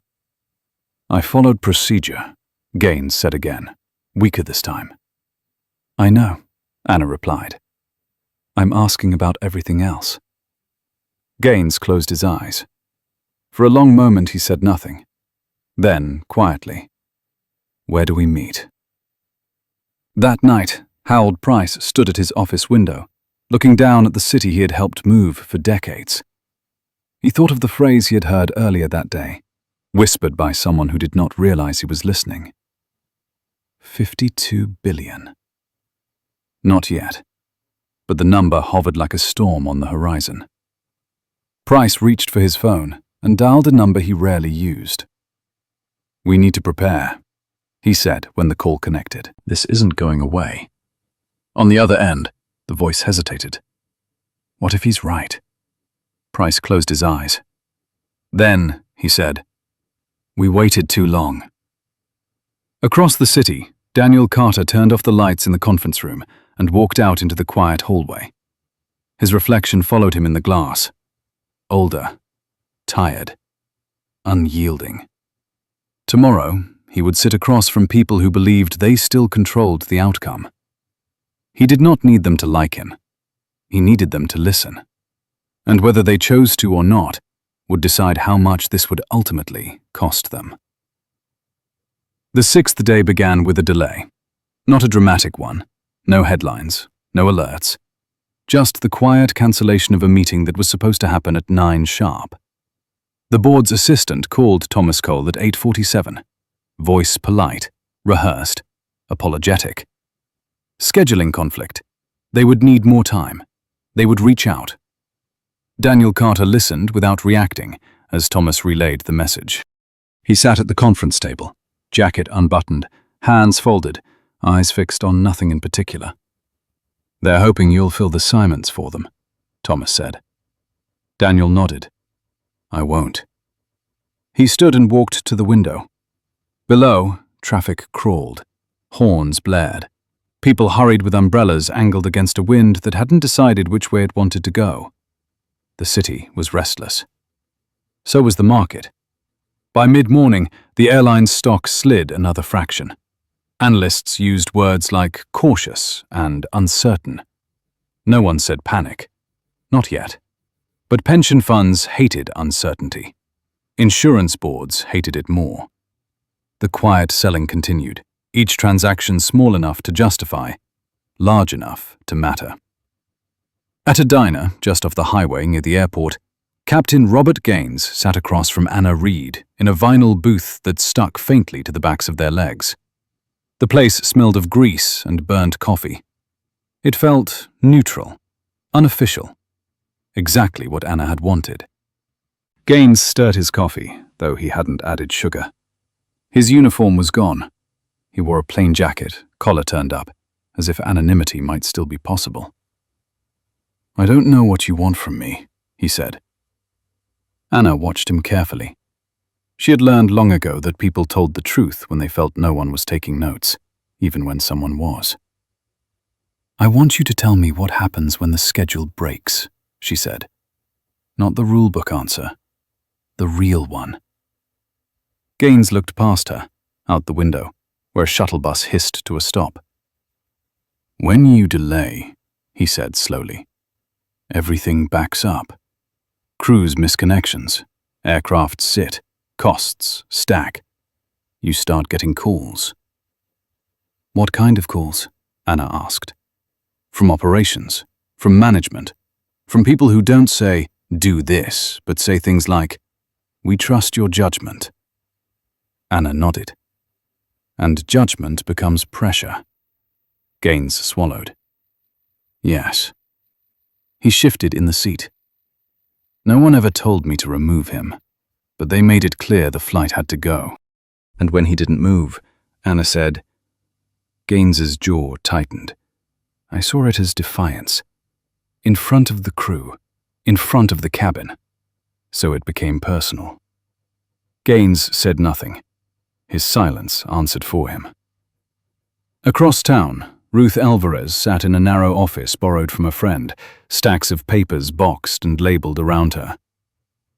I followed procedure, Gaines said again, weaker this time. I know, Anna replied. I'm asking about everything else. Gaines closed his eyes. For a long moment he said nothing. Then, quietly, where do we meet? That night, Harold Price stood at his office window, looking down at the city he had helped move for decades. He thought of the phrase he had heard earlier that day, whispered by someone who did not realize he was listening. 52 billion. Not yet, but the number hovered like a storm on the horizon. Price reached for his phone and dialed a number he rarely used. We need to prepare, he said when the call connected. This isn't going away. On the other end, the voice hesitated. What if he's right? Price closed his eyes. Then, he said, we waited too long. Across the city, Daniel Carter turned off the lights in the conference room and walked out into the quiet hallway. His reflection followed him in the glass. Older, tired, unyielding. Tomorrow, he would sit across from people who believed they still controlled the outcome. He did not need them to like him. He needed them to listen. And whether they chose to or not, would decide how much this would ultimately cost them. The sixth day began with a delay. Not a dramatic one. No headlines, no alerts. Just the quiet cancellation of a meeting that was supposed to happen at 9 sharp. The board's assistant called Thomas Cole at 8:47. Voice polite, rehearsed, apologetic. Scheduling conflict. They would need more time. They would reach out. Daniel Carter listened without reacting as Thomas relayed the message. He sat at the conference table, jacket unbuttoned, hands folded, eyes fixed on nothing in particular. They're hoping you'll fill the assignments for them, Thomas said. Daniel nodded. I won't. He stood and walked to the window. Below, traffic crawled. Horns blared. People hurried with umbrellas angled against a wind that hadn't decided which way it wanted to go. The city was restless. So was the market. By mid-morning, the airline's stock slid another fraction. Analysts used words like cautious and uncertain. No one said panic. Not yet. But pension funds hated uncertainty. Insurance boards hated it more. The quiet selling continued, each transaction small enough to justify, large enough to matter. At a diner just off the highway near the airport, Captain Robert Gaines sat across from Anna Reed in a vinyl booth that stuck faintly to the backs of their legs. The place smelled of grease and burnt coffee. It felt neutral, unofficial, exactly what Anna had wanted. Gaines stirred his coffee, though he hadn't added sugar. His uniform was gone. He wore a plain jacket, collar turned up, as if anonymity might still be possible. I don't know what you want from me, he said. Anna watched him carefully. She had learned long ago that people told the truth when they felt no one was taking notes, even when someone was. I want you to tell me what happens when the schedule breaks, she said. Not the rulebook answer, the real one. Gaines looked past her, out the window, where a shuttle bus hissed to a stop. When you delay, he said slowly, everything backs up. Crews miss connections, aircraft sit, costs stack. You start getting calls. What kind of calls? Anna asked. From operations, from management, from people who don't say, do this, but say things like, we trust your judgment. Anna nodded. And judgment becomes pressure. Gaines swallowed. Yes. He shifted in the seat. No one ever told me to remove him, but they made it clear the flight had to go. And when he didn't move, Anna said, Gaines's jaw tightened. I saw it as defiance. In front of the crew, in front of the cabin. So it became personal. Gaines said nothing. His silence answered for him. Across town, Ruth Alvarez sat in a narrow office borrowed from a friend, stacks of papers boxed and labeled around her.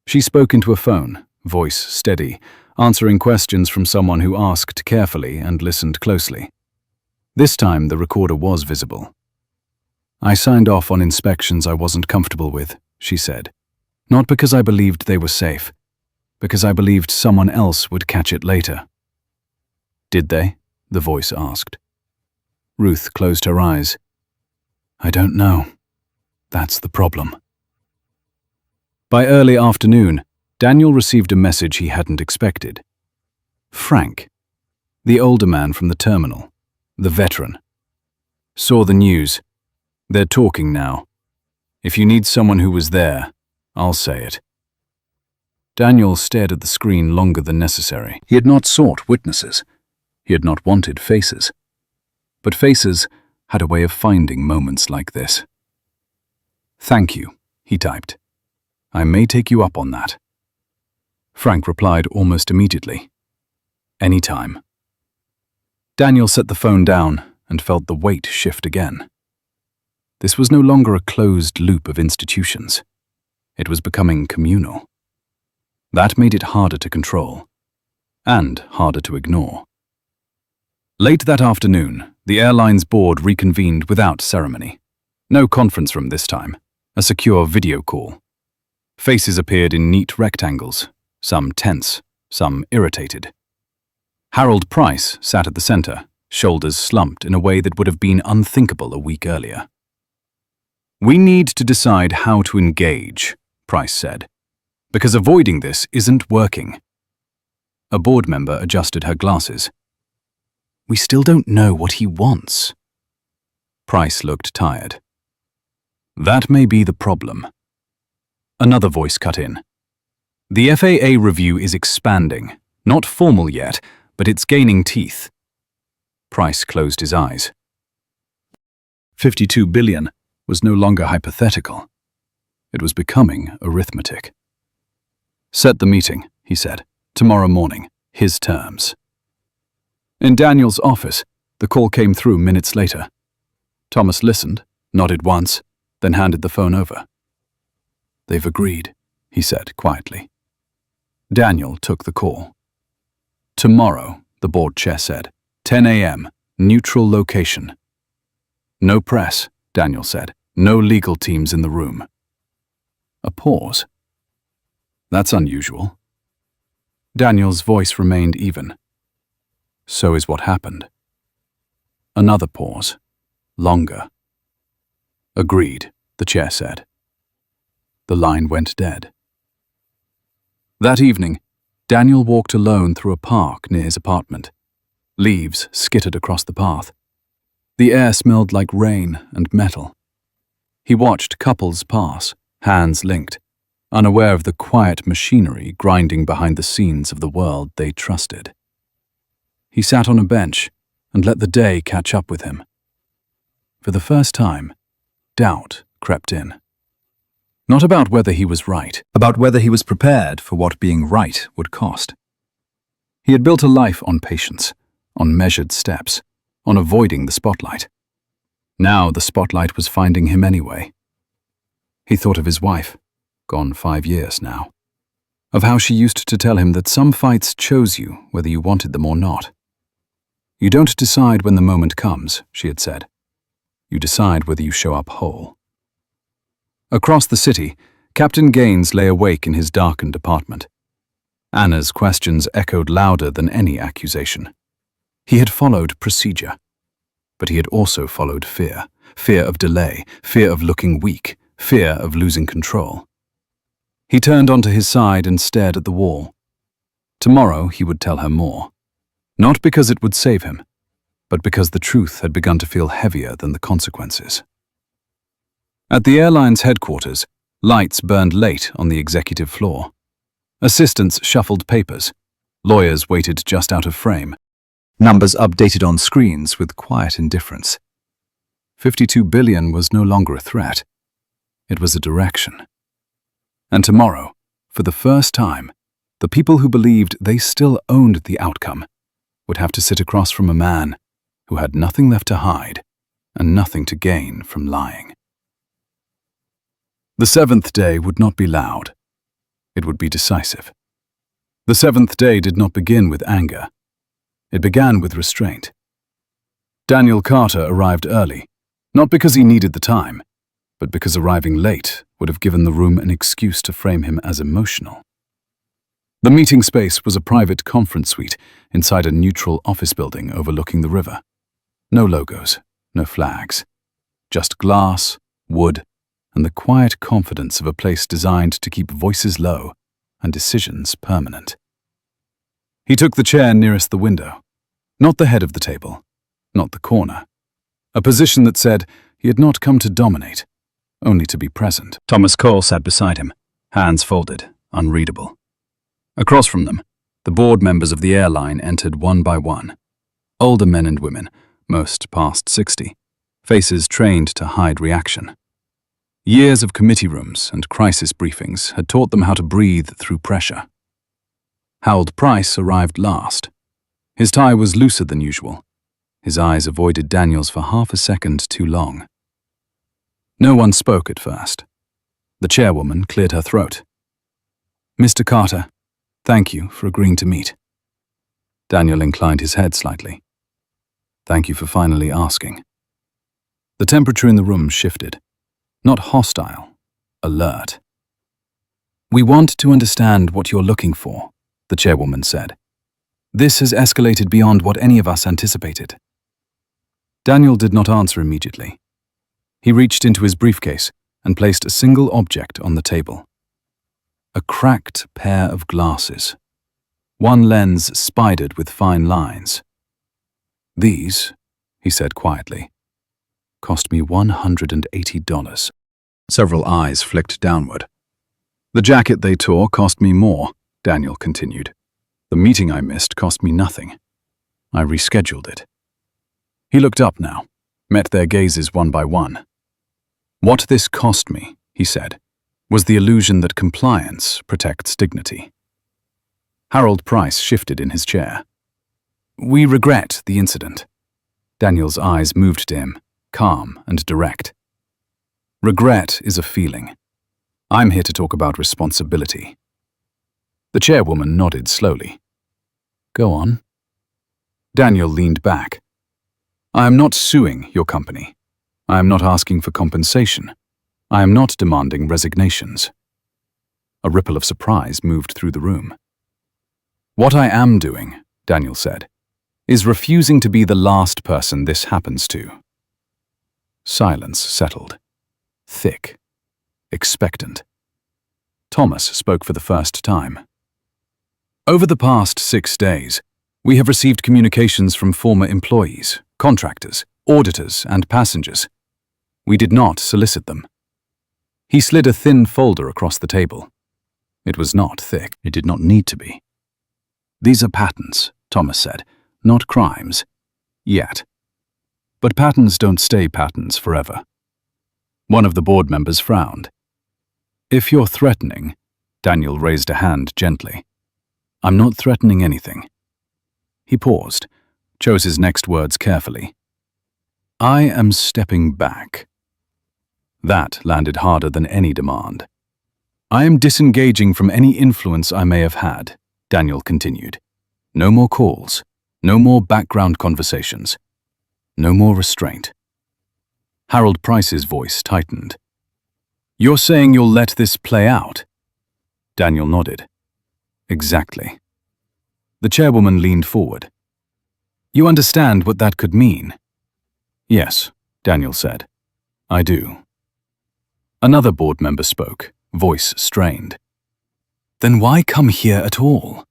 She spoke into a phone, voice steady, answering questions from someone who asked carefully and listened closely. This time the recorder was visible. "I signed off on inspections I wasn't comfortable with," she said. "Not because I believed they were safe, because I believed someone else would catch it later." "Did they?" the voice asked. Ruth closed her eyes. "I don't know. That's the problem." By early afternoon, Daniel received a message he hadn't expected. Frank, the older man from the terminal, the veteran, saw the news. "They're talking now. If you need someone who was there, I'll say it." Daniel stared at the screen longer than necessary. He had not sought witnesses. He had not wanted faces. But faces had a way of finding moments like this. "Thank you," he typed. "I may take you up on that." Frank replied almost immediately. "Anytime." Daniel set the phone down and felt the weight shift again. This was no longer a closed loop of institutions. It was becoming communal. That made it harder to control, and harder to ignore. Late that afternoon, the airline's board reconvened without ceremony. No conference room this time, a secure video call. Faces appeared in neat rectangles, some tense, some irritated. Harold Price sat at the center, shoulders slumped in a way that would have been unthinkable a week earlier. "We need to decide how to engage," Price said, "because avoiding this isn't working." A board member adjusted her glasses. "We still don't know what he wants." Price looked tired. "That may be the problem." Another voice cut in. "The FAA review is expanding. Not formal yet, but it's gaining teeth." Price closed his eyes. $52 billion was no longer hypothetical. It was becoming arithmetic. "Set the meeting," he said. "Tomorrow morning, his terms." In Daniel's office, the call came through minutes later. Thomas listened, nodded once, then handed the phone over. "They've agreed," he said quietly. Daniel took the call. "Tomorrow," the board chair said, 10 a.m., neutral location. "No press," Daniel said. "No legal teams in the room." A pause. "That's unusual." Daniel's voice remained even. "So is what happened." Another pause. Longer. "Agreed," the chair said. The line went dead. That evening, Daniel walked alone through a park near his apartment. Leaves skittered across the path. The air smelled like rain and metal. He watched couples pass, hands linked, unaware of the quiet machinery grinding behind the scenes of the world they trusted. He sat on a bench and let the day catch up with him. For the first time, doubt crept in. Not about whether he was right, about whether he was prepared for what being right would cost. He had built a life on patience, on measured steps, on avoiding the spotlight. Now the spotlight was finding him anyway. He thought of his wife, gone 5 years now, of how she used to tell him that some fights chose you whether you wanted them or not. "You don't decide when the moment comes," she had said. "You decide whether you show up whole." Across the city, Captain Gaines lay awake in his darkened apartment. Anna's questions echoed louder than any accusation. He had followed procedure, but he had also followed fear. Fear of delay, fear of looking weak, fear of losing control. He turned onto his side and stared at the wall. Tomorrow he would tell her more. Not because it would save him, but because the truth had begun to feel heavier than the consequences. At the airline's headquarters, lights burned late on the executive floor. Assistants shuffled papers. Lawyers waited just out of frame. Numbers updated on screens with quiet indifference. $52 billion was no longer a threat. It was a direction. And tomorrow, for the first time, the people who believed they still owned the outcome would have to sit across from a man who had nothing left to hide. and nothing to gain from lying. The seventh day would not be loud. It would be decisive. The seventh day did not begin with anger. It began with restraint. Daniel Carter arrived early, not because he needed the time, but because arriving late would have given the room an excuse to frame him as emotional. The meeting space was a private conference suite inside a neutral office building overlooking the river. No logos, no flags, just glass, wood, and the quiet confidence of a place designed to keep voices low and decisions permanent. He took the chair nearest the window, not the head of the table, not the corner, a position that said he had not come to dominate, only to be present. Thomas Cole sat beside him, hands folded, unreadable. Across from them, the board members of the airline entered one by one. Older men and women, most past 60, faces trained to hide reaction. Years of committee rooms and crisis briefings had taught them how to breathe through pressure. Harold Price arrived last. His tie was looser than usual. His eyes avoided Daniel's for half a second too long. No one spoke at first. The chairwoman cleared her throat. "Mr. Carter, thank you for agreeing to meet." Daniel inclined his head slightly. "Thank you for finally asking." The temperature in the room shifted. Not hostile, alert. "We want to understand what you're looking for," the chairwoman said. "This has escalated beyond what any of us anticipated." Daniel did not answer immediately. He reached into his briefcase and placed a single object on the table. A cracked pair of glasses, one lens spidered with fine lines. "These," he said quietly, "cost me $180. Several eyes flicked downward. "The jacket they tore cost me more," Daniel continued. "The meeting I missed cost me nothing. I rescheduled it." He looked up now, met their gazes one by one. "What this cost me," he said, "was the illusion that compliance protects dignity." Harold Price shifted in his chair. "We regret the incident." Daniel's eyes moved to him, calm and direct. "Regret is a feeling. I'm here to talk about responsibility." The chairwoman nodded slowly. "Go on." Daniel leaned back. "I am not suing your company. I am not asking for compensation. I am not demanding resignations." A ripple of surprise moved through the room. "What I am doing," Daniel said, "is refusing to be the last person this happens to." Silence settled. Thick. Expectant. Thomas spoke for the first time. "Over the past 6 days, we have received communications from former employees, contractors, auditors, and passengers. We did not solicit them." He slid a thin folder across the table. It was not thick. It did not need to be. "These are patterns," Thomas said, "not crimes. Yet. But patterns don't stay patterns forever." One of the board members frowned. "If you're threatening," Daniel raised a hand gently. "I'm not threatening anything." He paused, chose his next words carefully. "I am stepping back." That landed harder than any demand. "I am disengaging from any influence I may have had," Daniel continued. "No more calls, no more background conversations, no more restraint." Harold Price's voice tightened. "You're saying you'll let this play out?" Daniel nodded. "Exactly." The chairwoman leaned forward. "You understand what that could mean?" "Yes," Daniel said. "I do." Another board member spoke, voice strained. "Then why come here at all?"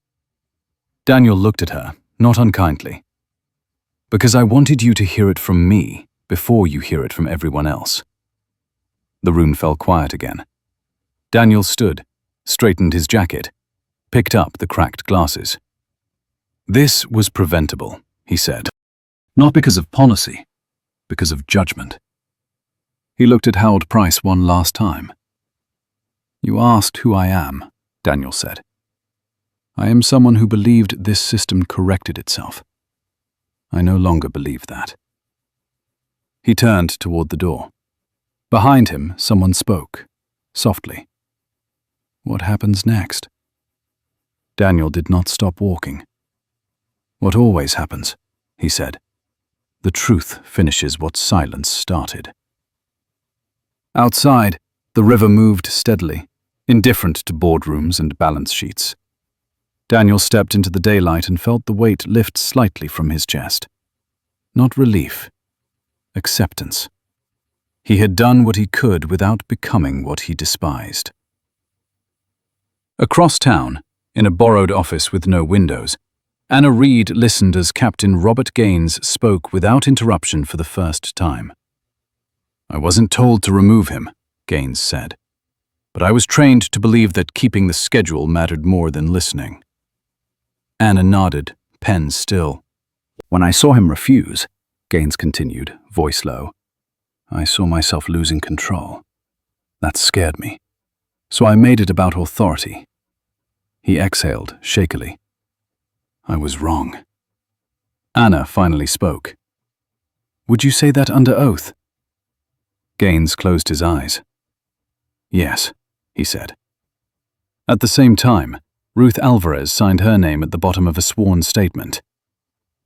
Daniel looked at her, not unkindly. "Because I wanted you to hear it from me before you hear it from everyone else." The room fell quiet again. Daniel stood, straightened his jacket, picked up the cracked glasses. "This was preventable," he said. "Not because of policy, because of judgment." He looked at Harold Price one last time. "You asked who I am," Daniel said. "I am someone who believed this system corrected itself. I no longer believe that." He turned toward the door. Behind him, someone spoke, softly. What happens next? Daniel did not stop walking. What always happens, he said. The truth finishes what silence started. Outside, the river moved steadily, indifferent to boardrooms and balance sheets. Daniel stepped into the daylight and felt the weight lift slightly from his chest. Not relief, acceptance. He had done what he could without becoming what he despised. Across town, in a borrowed office with no windows, Anna Reed listened as Captain Robert Gaines spoke without interruption for the first time. I wasn't told to remove him, Gaines said, but I was trained to believe that keeping the schedule mattered more than listening. Anna nodded, pen still. When I saw him refuse, Gaines continued, voice low, I saw myself losing control. That scared me. So I made it about authority. He exhaled, shakily. I was wrong. Anna finally spoke. Would you say that under oath? Gaines closed his eyes. Yes, he said. At the same time, Ruth Alvarez signed her name at the bottom of a sworn statement.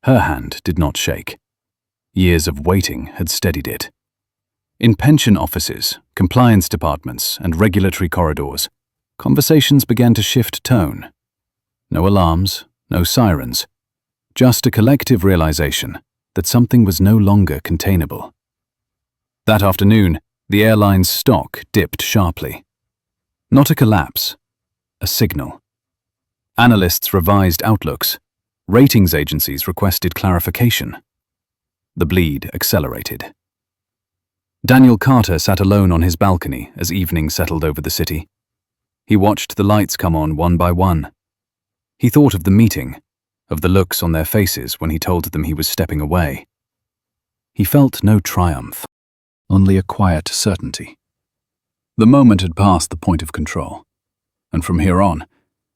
Her hand did not shake. Years of waiting had steadied it. In pension offices, compliance departments, and regulatory corridors, conversations began to shift tone. No alarms, no sirens, just a collective realization that something was no longer containable. That afternoon, the airline's stock dipped sharply. Not a collapse, a signal. Analysts revised outlooks. Ratings agencies requested clarification. The bleed accelerated. Daniel Carter sat alone on his balcony as evening settled over the city. He watched the lights come on one by one. He thought of the meeting, of the looks on their faces when he told them he was stepping away. He felt no triumph, only a quiet certainty. The moment had passed the point of control, and from here on,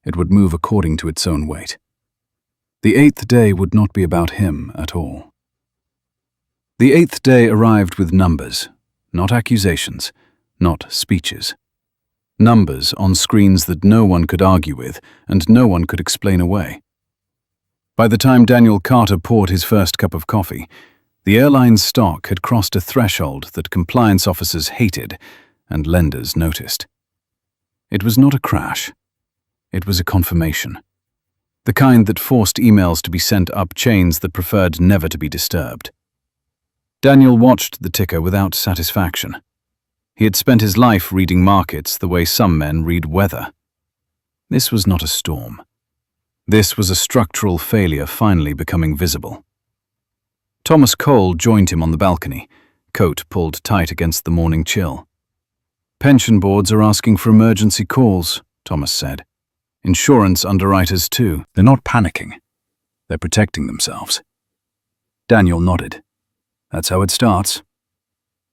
it would move according to its own weight. The 8th day would not be about him at all. The 8th day arrived with numbers, not accusations, not speeches. Numbers on screens that no one could argue with and no one could explain away. By the time Daniel Carter poured his first cup of coffee, the airline's stock had crossed a threshold that compliance officers hated and lenders noticed. It was not a crash. It was a confirmation. The kind that forced emails to be sent up chains that preferred never to be disturbed. Daniel watched the ticker without satisfaction. He had spent his life reading markets the way some men read weather. This was not a storm. This was a structural failure finally becoming visible. Thomas Cole joined him on the balcony, coat pulled tight against the morning chill. Pension boards are asking for emergency calls, Thomas said. Insurance underwriters too. They're not panicking. They're protecting themselves. Daniel nodded. That's how it starts.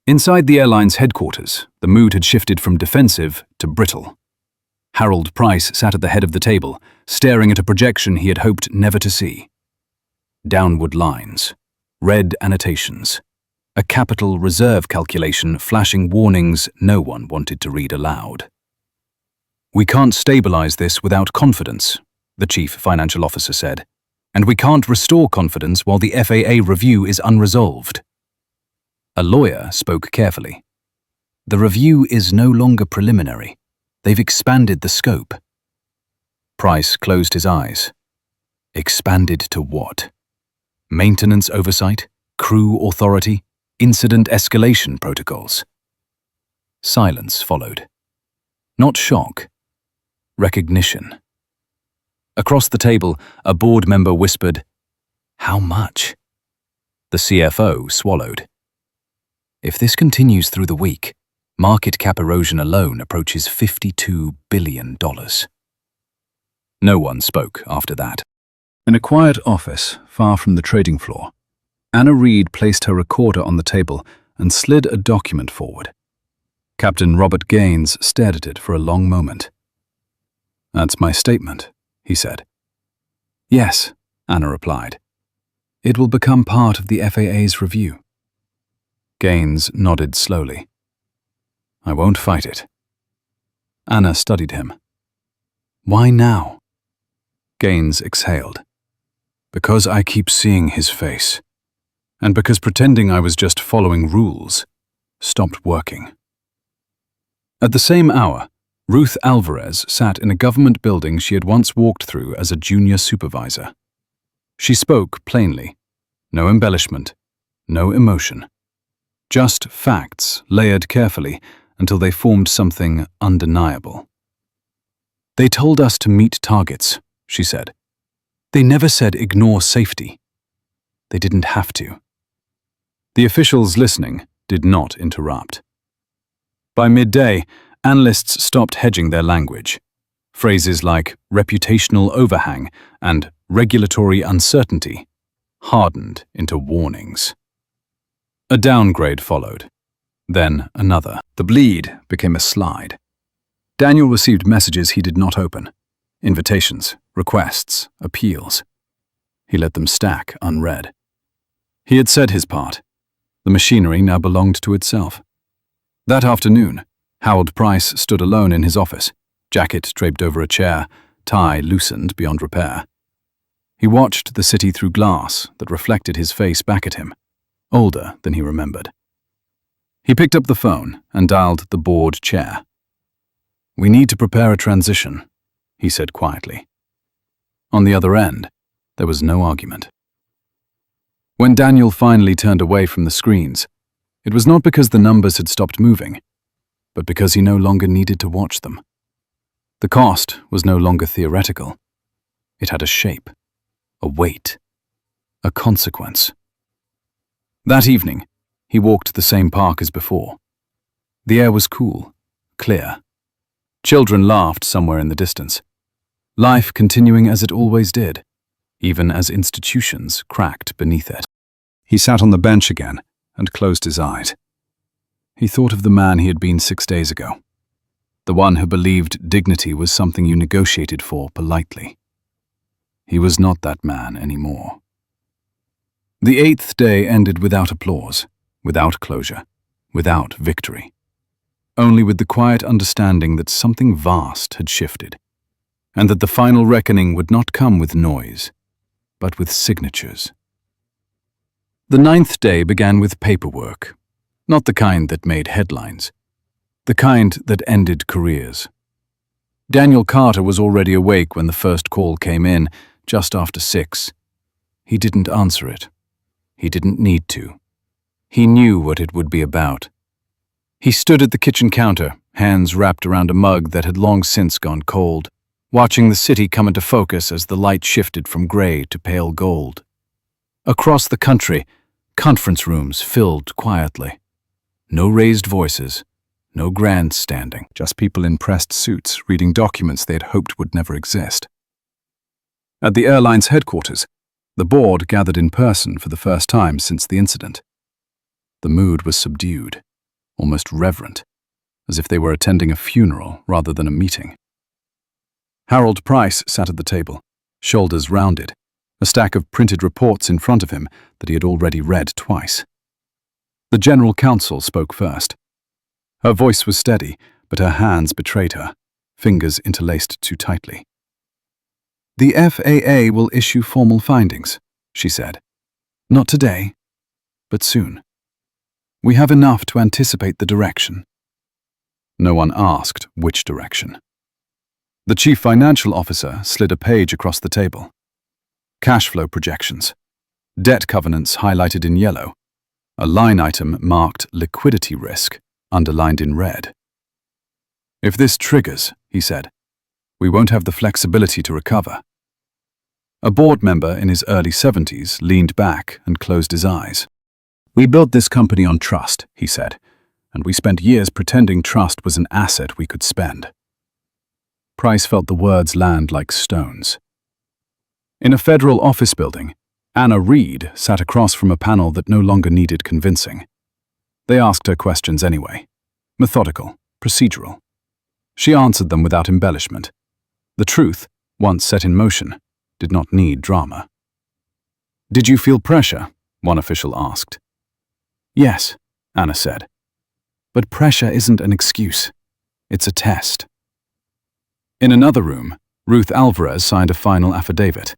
Inside the airline's headquarters, the mood had shifted from defensive to brittle. Harold Price sat at the head of the table, staring at a projection he had hoped never to see. Downward lines, red annotations, a capital reserve calculation flashing warnings no one wanted to read aloud. We can't stabilize this without confidence, the chief financial officer said, and we can't restore confidence while the FAA review is unresolved. A lawyer spoke carefully. The review is no longer preliminary. They've expanded the scope. Price closed his eyes. Expanded to what? Maintenance oversight, crew authority, incident escalation protocols. Silence followed. Not shock. Recognition. Across the table, a board member whispered, "How much?" The CFO swallowed. If this continues through the week, market cap erosion alone approaches $52 billion. No one spoke after that. In a quiet office, far from the trading floor, Anna Reed placed her recorder on the table and slid a document forward. Captain Robert Gaines stared at it for a long moment. "That's my statement," he said. "Yes," Anna replied. "It will become part of the FAA's review." Gaines nodded slowly. I won't fight it. Anna studied him. Why now? Gaines exhaled. Because I keep seeing his face. And because pretending I was just following rules stopped working. At the same hour, Ruth Alvarez sat in a government building she had once walked through as a junior supervisor. She spoke plainly. No embellishment, no emotion. Just facts layered carefully until they formed something undeniable. They told us to meet targets, she said. They never said ignore safety. They didn't have to. The officials listening did not interrupt. By midday, analysts stopped hedging their language. Phrases like reputational overhang and regulatory uncertainty hardened into warnings. A downgrade followed, then another. The bleed became a slide. Daniel received messages he did not open. Invitations, requests, appeals. He let them stack unread. He had said his part. The machinery now belonged to itself. That afternoon, Harold Price stood alone in his office, jacket draped over a chair, tie loosened beyond repair. He watched the city through glass that reflected his face back at him, older than he remembered. He picked up the phone and dialed the board chair. We need to prepare a transition, he said quietly. On the other end, there was no argument. When Daniel finally turned away from the screens, it was not because the numbers had stopped moving, but because he no longer needed to watch them. The cost was no longer theoretical. It had a shape, a weight, a consequence. That evening, he walked the same park as before. The air was cool, clear. Children laughed somewhere in the distance. Life continuing as it always did, even as institutions cracked beneath it. He sat on the bench again and closed his eyes. He thought of the man he had been 6 days ago, the one who believed dignity was something you negotiated for politely. He was not that man anymore. The 8th day ended without applause, without closure, without victory. Only with the quiet understanding that something vast had shifted, and that the final reckoning would not come with noise, but with signatures. The 9th day began with paperwork, not the kind that made headlines, the kind that ended careers. Daniel Carter was already awake when the first call came in, just after 6. He didn't answer it. He didn't need to. He knew what it would be about. He stood at the kitchen counter, hands wrapped around a mug that had long since gone cold, watching the city come into focus as the light shifted from gray to pale gold. Across the country, conference rooms filled quietly. No raised voices, no grandstanding, just people in pressed suits reading documents they had hoped would never exist. At the airline's headquarters, the board gathered in person for the first time since the incident. The mood was subdued, almost reverent, as if they were attending a funeral rather than a meeting. Harold Price sat at the table, shoulders rounded, a stack of printed reports in front of him that he had already read twice. The general counsel spoke first. Her voice was steady, but her hands betrayed her, fingers interlaced too tightly. The FAA will issue formal findings, she said. Not today, but soon. We have enough to anticipate the direction. No one asked which direction. The chief financial officer slid a page across the table. Cash flow projections. Debt covenants highlighted in yellow. A line item marked liquidity risk, underlined in red. If this triggers, he said, we won't have the flexibility to recover. A board member in his early 70s leaned back and closed his eyes. We built this company on trust, he said, and we spent years pretending trust was an asset we could spend. Price felt the words land like stones. In a federal office building, Anna Reed sat across from a panel that no longer needed convincing. They asked her questions anyway. Methodical, procedural. She answered them without embellishment. The truth, once set in motion, did not need drama. Did you feel pressure? One official asked. Yes, Anna said. But pressure isn't an excuse. It's a test. In another room, Ruth Alvarez signed a final affidavit.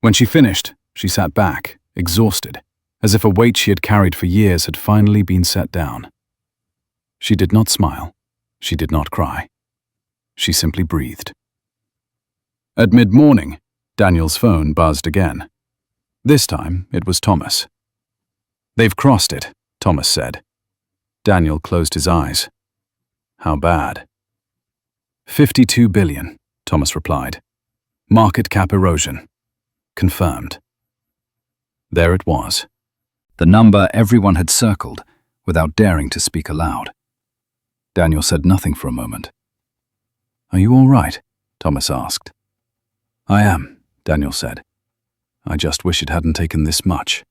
When she finished, she sat back, exhausted, as if a weight she had carried for years had finally been set down. She did not smile. She did not cry. She simply breathed. At mid-morning, Daniel's phone buzzed again. This time, it was Thomas. "They've crossed it," Thomas said. Daniel closed his eyes. "How bad?" "52 billion, Thomas replied. "Market cap erosion. Confirmed." There it was. The number everyone had circled without daring to speak aloud. Daniel said nothing for a moment. "Are you all right?" Thomas asked. "I am," Daniel said. "I just wish it hadn't taken this much."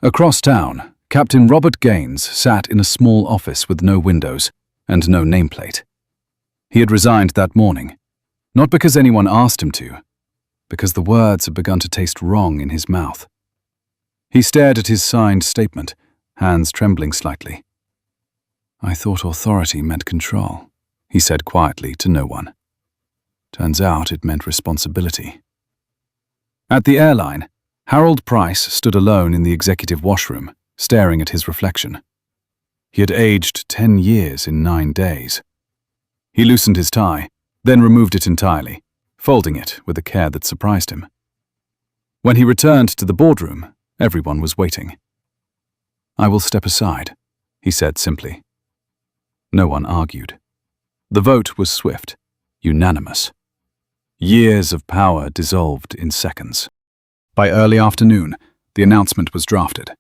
Across town, Captain Robert Gaines sat in a small office with no windows and no nameplate. He had resigned that morning, not because anyone asked him to, because the words had begun to taste wrong in his mouth. He stared at his signed statement, hands trembling slightly. "I thought authority meant control," he said quietly to no one. Turns out it meant responsibility. At the airline, Harold Price stood alone in the executive washroom, staring at his reflection. He had aged 10 years in 9 days. He loosened his tie, then removed it entirely, folding it with a care that surprised him. When he returned to the boardroom, everyone was waiting. "I will step aside," he said simply. No one argued. The vote was swift, unanimous. Years of power dissolved in seconds. By early afternoon, the announcement was drafted.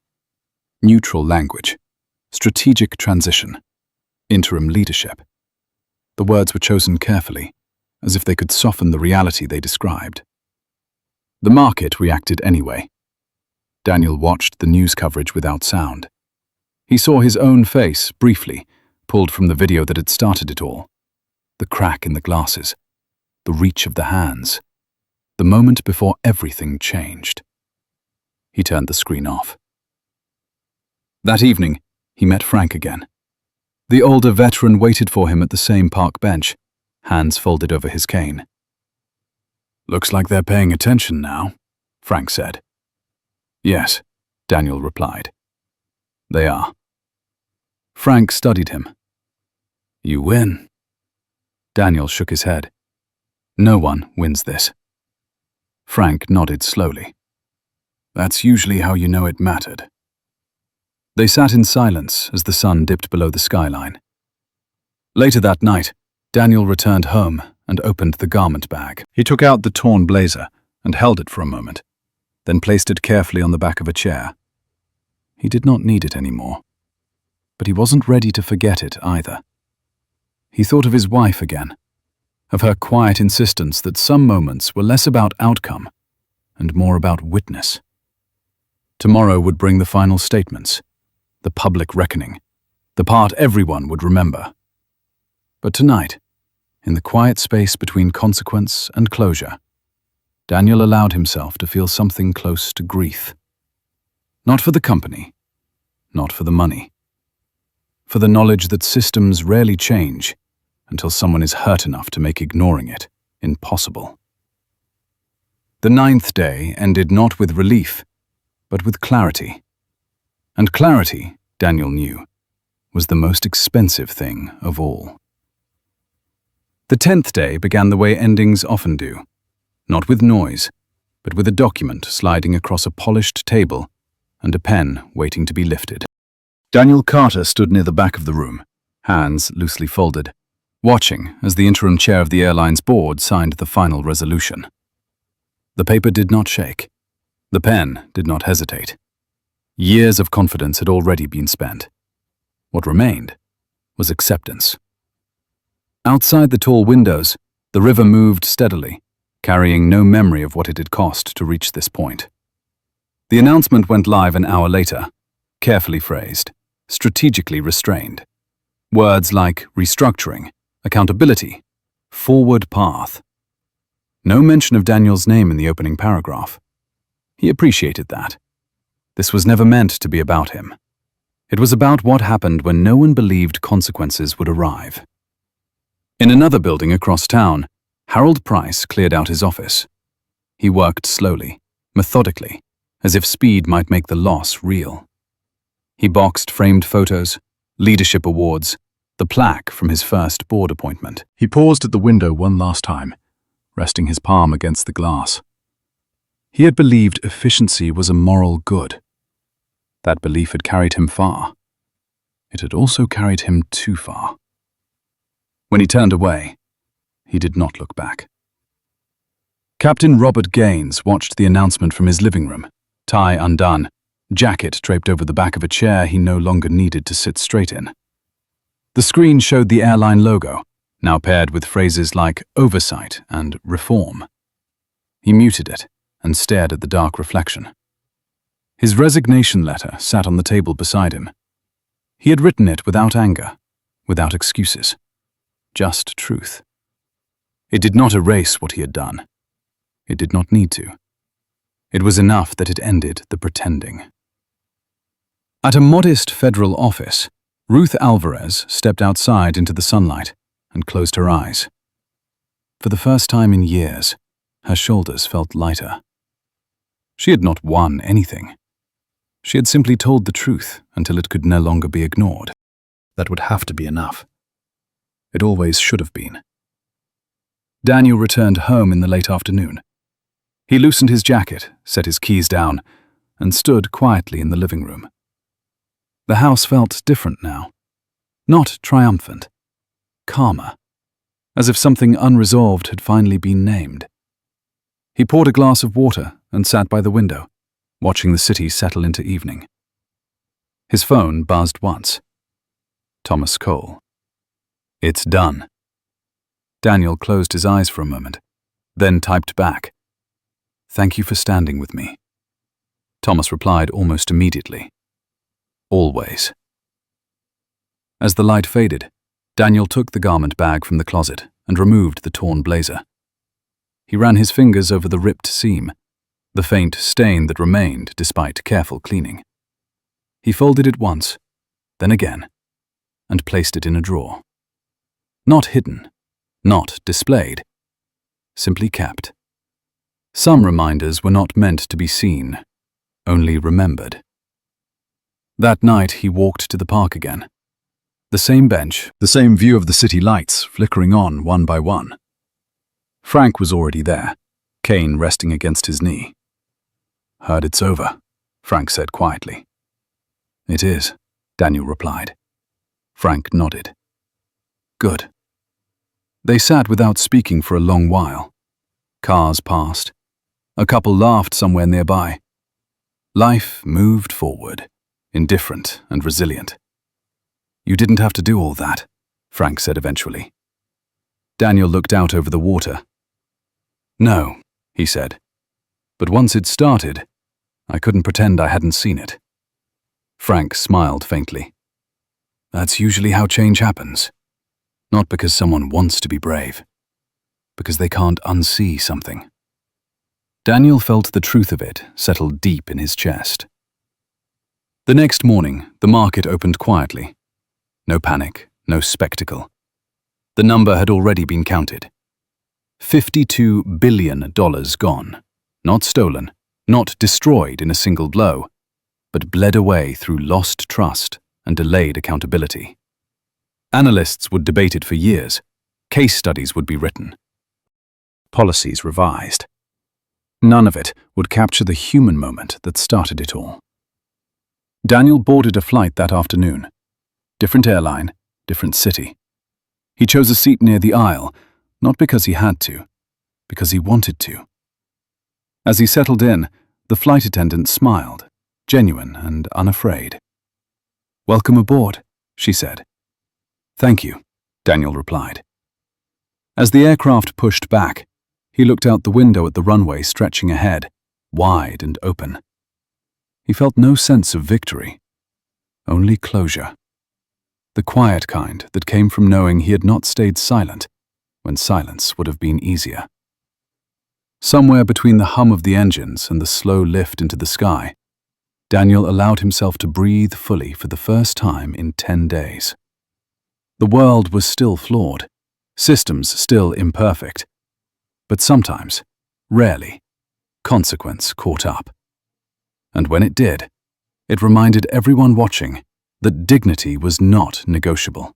Neutral language, strategic transition, interim leadership. The words were chosen carefully, as if they could soften the reality they described. The market reacted anyway. Daniel watched the news coverage without sound. He saw his own face, briefly, pulled from the video that had started it all. The crack in the glasses, the reach of the hands, the moment before everything changed. He turned the screen off. That evening, he met Frank again. The older veteran waited for him at the same park bench, hands folded over his cane. "Looks like they're paying attention now," Frank said. "Yes," Daniel replied. "They are." Frank studied him. "You win." Daniel shook his head. "No one wins this." Frank nodded slowly. "That's usually how you know it mattered." They sat in silence as the sun dipped below the skyline. Later that night, Daniel returned home and opened the garment bag. He took out the torn blazer and held it for a moment, then placed it carefully on the back of a chair. He did not need it anymore, but he wasn't ready to forget it either. He thought of his wife again, of her quiet insistence that some moments were less about outcome and more about witness. Tomorrow would bring the final statements, the public reckoning, the part everyone would remember. But tonight, in the quiet space between consequence and closure, Daniel allowed himself to feel something close to grief. Not for the company, not for the money, for the knowledge that systems rarely change until someone is hurt enough to make ignoring it impossible. The 9th day ended not with relief, but with clarity. And clarity, Daniel knew, was the most expensive thing of all. The 10th day began the way endings often do, not with noise, but with a document sliding across a polished table and a pen waiting to be lifted. Daniel Carter stood near the back of the room, hands loosely folded, watching as the interim chair of the airline's board signed the final resolution. The paper did not shake. The pen did not hesitate. Years of confidence had already been spent. What remained was acceptance. Outside the tall windows, the river moved steadily, carrying no memory of what it had cost to reach this point. The announcement went live an hour later, carefully phrased, strategically restrained. Words like restructuring, accountability, forward path. No mention of Daniel's name in the opening paragraph. He appreciated that. This was never meant to be about him. It was about what happened when no one believed consequences would arrive. In another building across town, Harold Price cleared out his office. He worked slowly, methodically, as if speed might make the loss real. He boxed framed photos, leadership awards, the plaque from his first board appointment. He paused at the window one last time, resting his palm against the glass. He had believed efficiency was a moral good. That belief had carried him far. It had also carried him too far. When he turned away, he did not look back. Captain Robert Gaines watched the announcement from his living room, tie undone, jacket draped over the back of a chair he no longer needed to sit straight in. The screen showed the airline logo, now paired with phrases like oversight and reform. He muted it and stared at the dark reflection. His resignation letter sat on the table beside him. He had written it without anger, without excuses, just truth. It did not erase what he had done. It did not need to. It was enough that it ended the pretending. At a modest federal office, Ruth Alvarez stepped outside into the sunlight and closed her eyes. For the first time in years, her shoulders felt lighter. She had not won anything. She had simply told the truth until it could no longer be ignored. That would have to be enough. It always should have been. Daniel returned home in the late afternoon. He loosened his jacket, set his keys down, and stood quietly in the living room. The house felt different now. Not triumphant. Calmer. As if something unresolved had finally been named. He poured a glass of water and sat by the window, watching the city settle into evening. His phone buzzed once. Thomas Cole. It's done. Daniel closed his eyes for a moment, then typed back. Thank you for standing with me. Thomas replied almost immediately. Always. As the light faded, Daniel took the garment bag from the closet and removed the torn blazer. He ran his fingers over the ripped seam, the faint stain that remained despite careful cleaning. He folded it once, then again, and placed it in a drawer. Not hidden, not displayed, simply kept. Some reminders were not meant to be seen, only remembered. That night he walked to the park again. The same bench, the same view of the city lights flickering on one by one. Frank was already there, cane resting against his knee. Heard it's over, Frank said quietly. It is, Daniel replied. Frank nodded. Good. They sat without speaking for a long while. Cars passed. A couple laughed somewhere nearby. Life moved forward, indifferent and resilient. You didn't have to do all that, Frank said eventually. Daniel looked out over the water. No, he said. But once it started, I couldn't pretend I hadn't seen it. Frank smiled faintly. That's usually how change happens. Not because someone wants to be brave, because they can't unsee something. Daniel felt the truth of it settle deep in his chest. The next morning, the market opened quietly. No panic, no spectacle. The number had already been counted. $52 billion gone. Not stolen, not destroyed in a single blow, but bled away through lost trust and delayed accountability. Analysts would debate it for years. Case studies would be written. Policies revised. None of it would capture the human moment that started it all. Daniel boarded a flight that afternoon. Different airline, different city. He chose a seat near the aisle, not because he had to, because he wanted to. As he settled in, the flight attendant smiled, genuine and unafraid. Welcome aboard, she said. Thank you, Daniel replied. As the aircraft pushed back, he looked out the window at the runway stretching ahead, wide and open. He felt no sense of victory, only closure. The quiet kind that came from knowing he had not stayed silent when silence would have been easier. Somewhere between the hum of the engines and the slow lift into the sky, Daniel allowed himself to breathe fully for the first time in 10 days. The world was still flawed, systems still imperfect, but sometimes, rarely, consequence caught up. And when it did, it reminded everyone watching that dignity was not negotiable,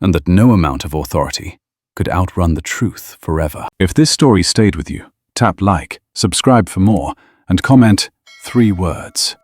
and that no amount of authority could outrun the truth forever. If this story stayed with you, tap like, subscribe for more, and comment 3 words.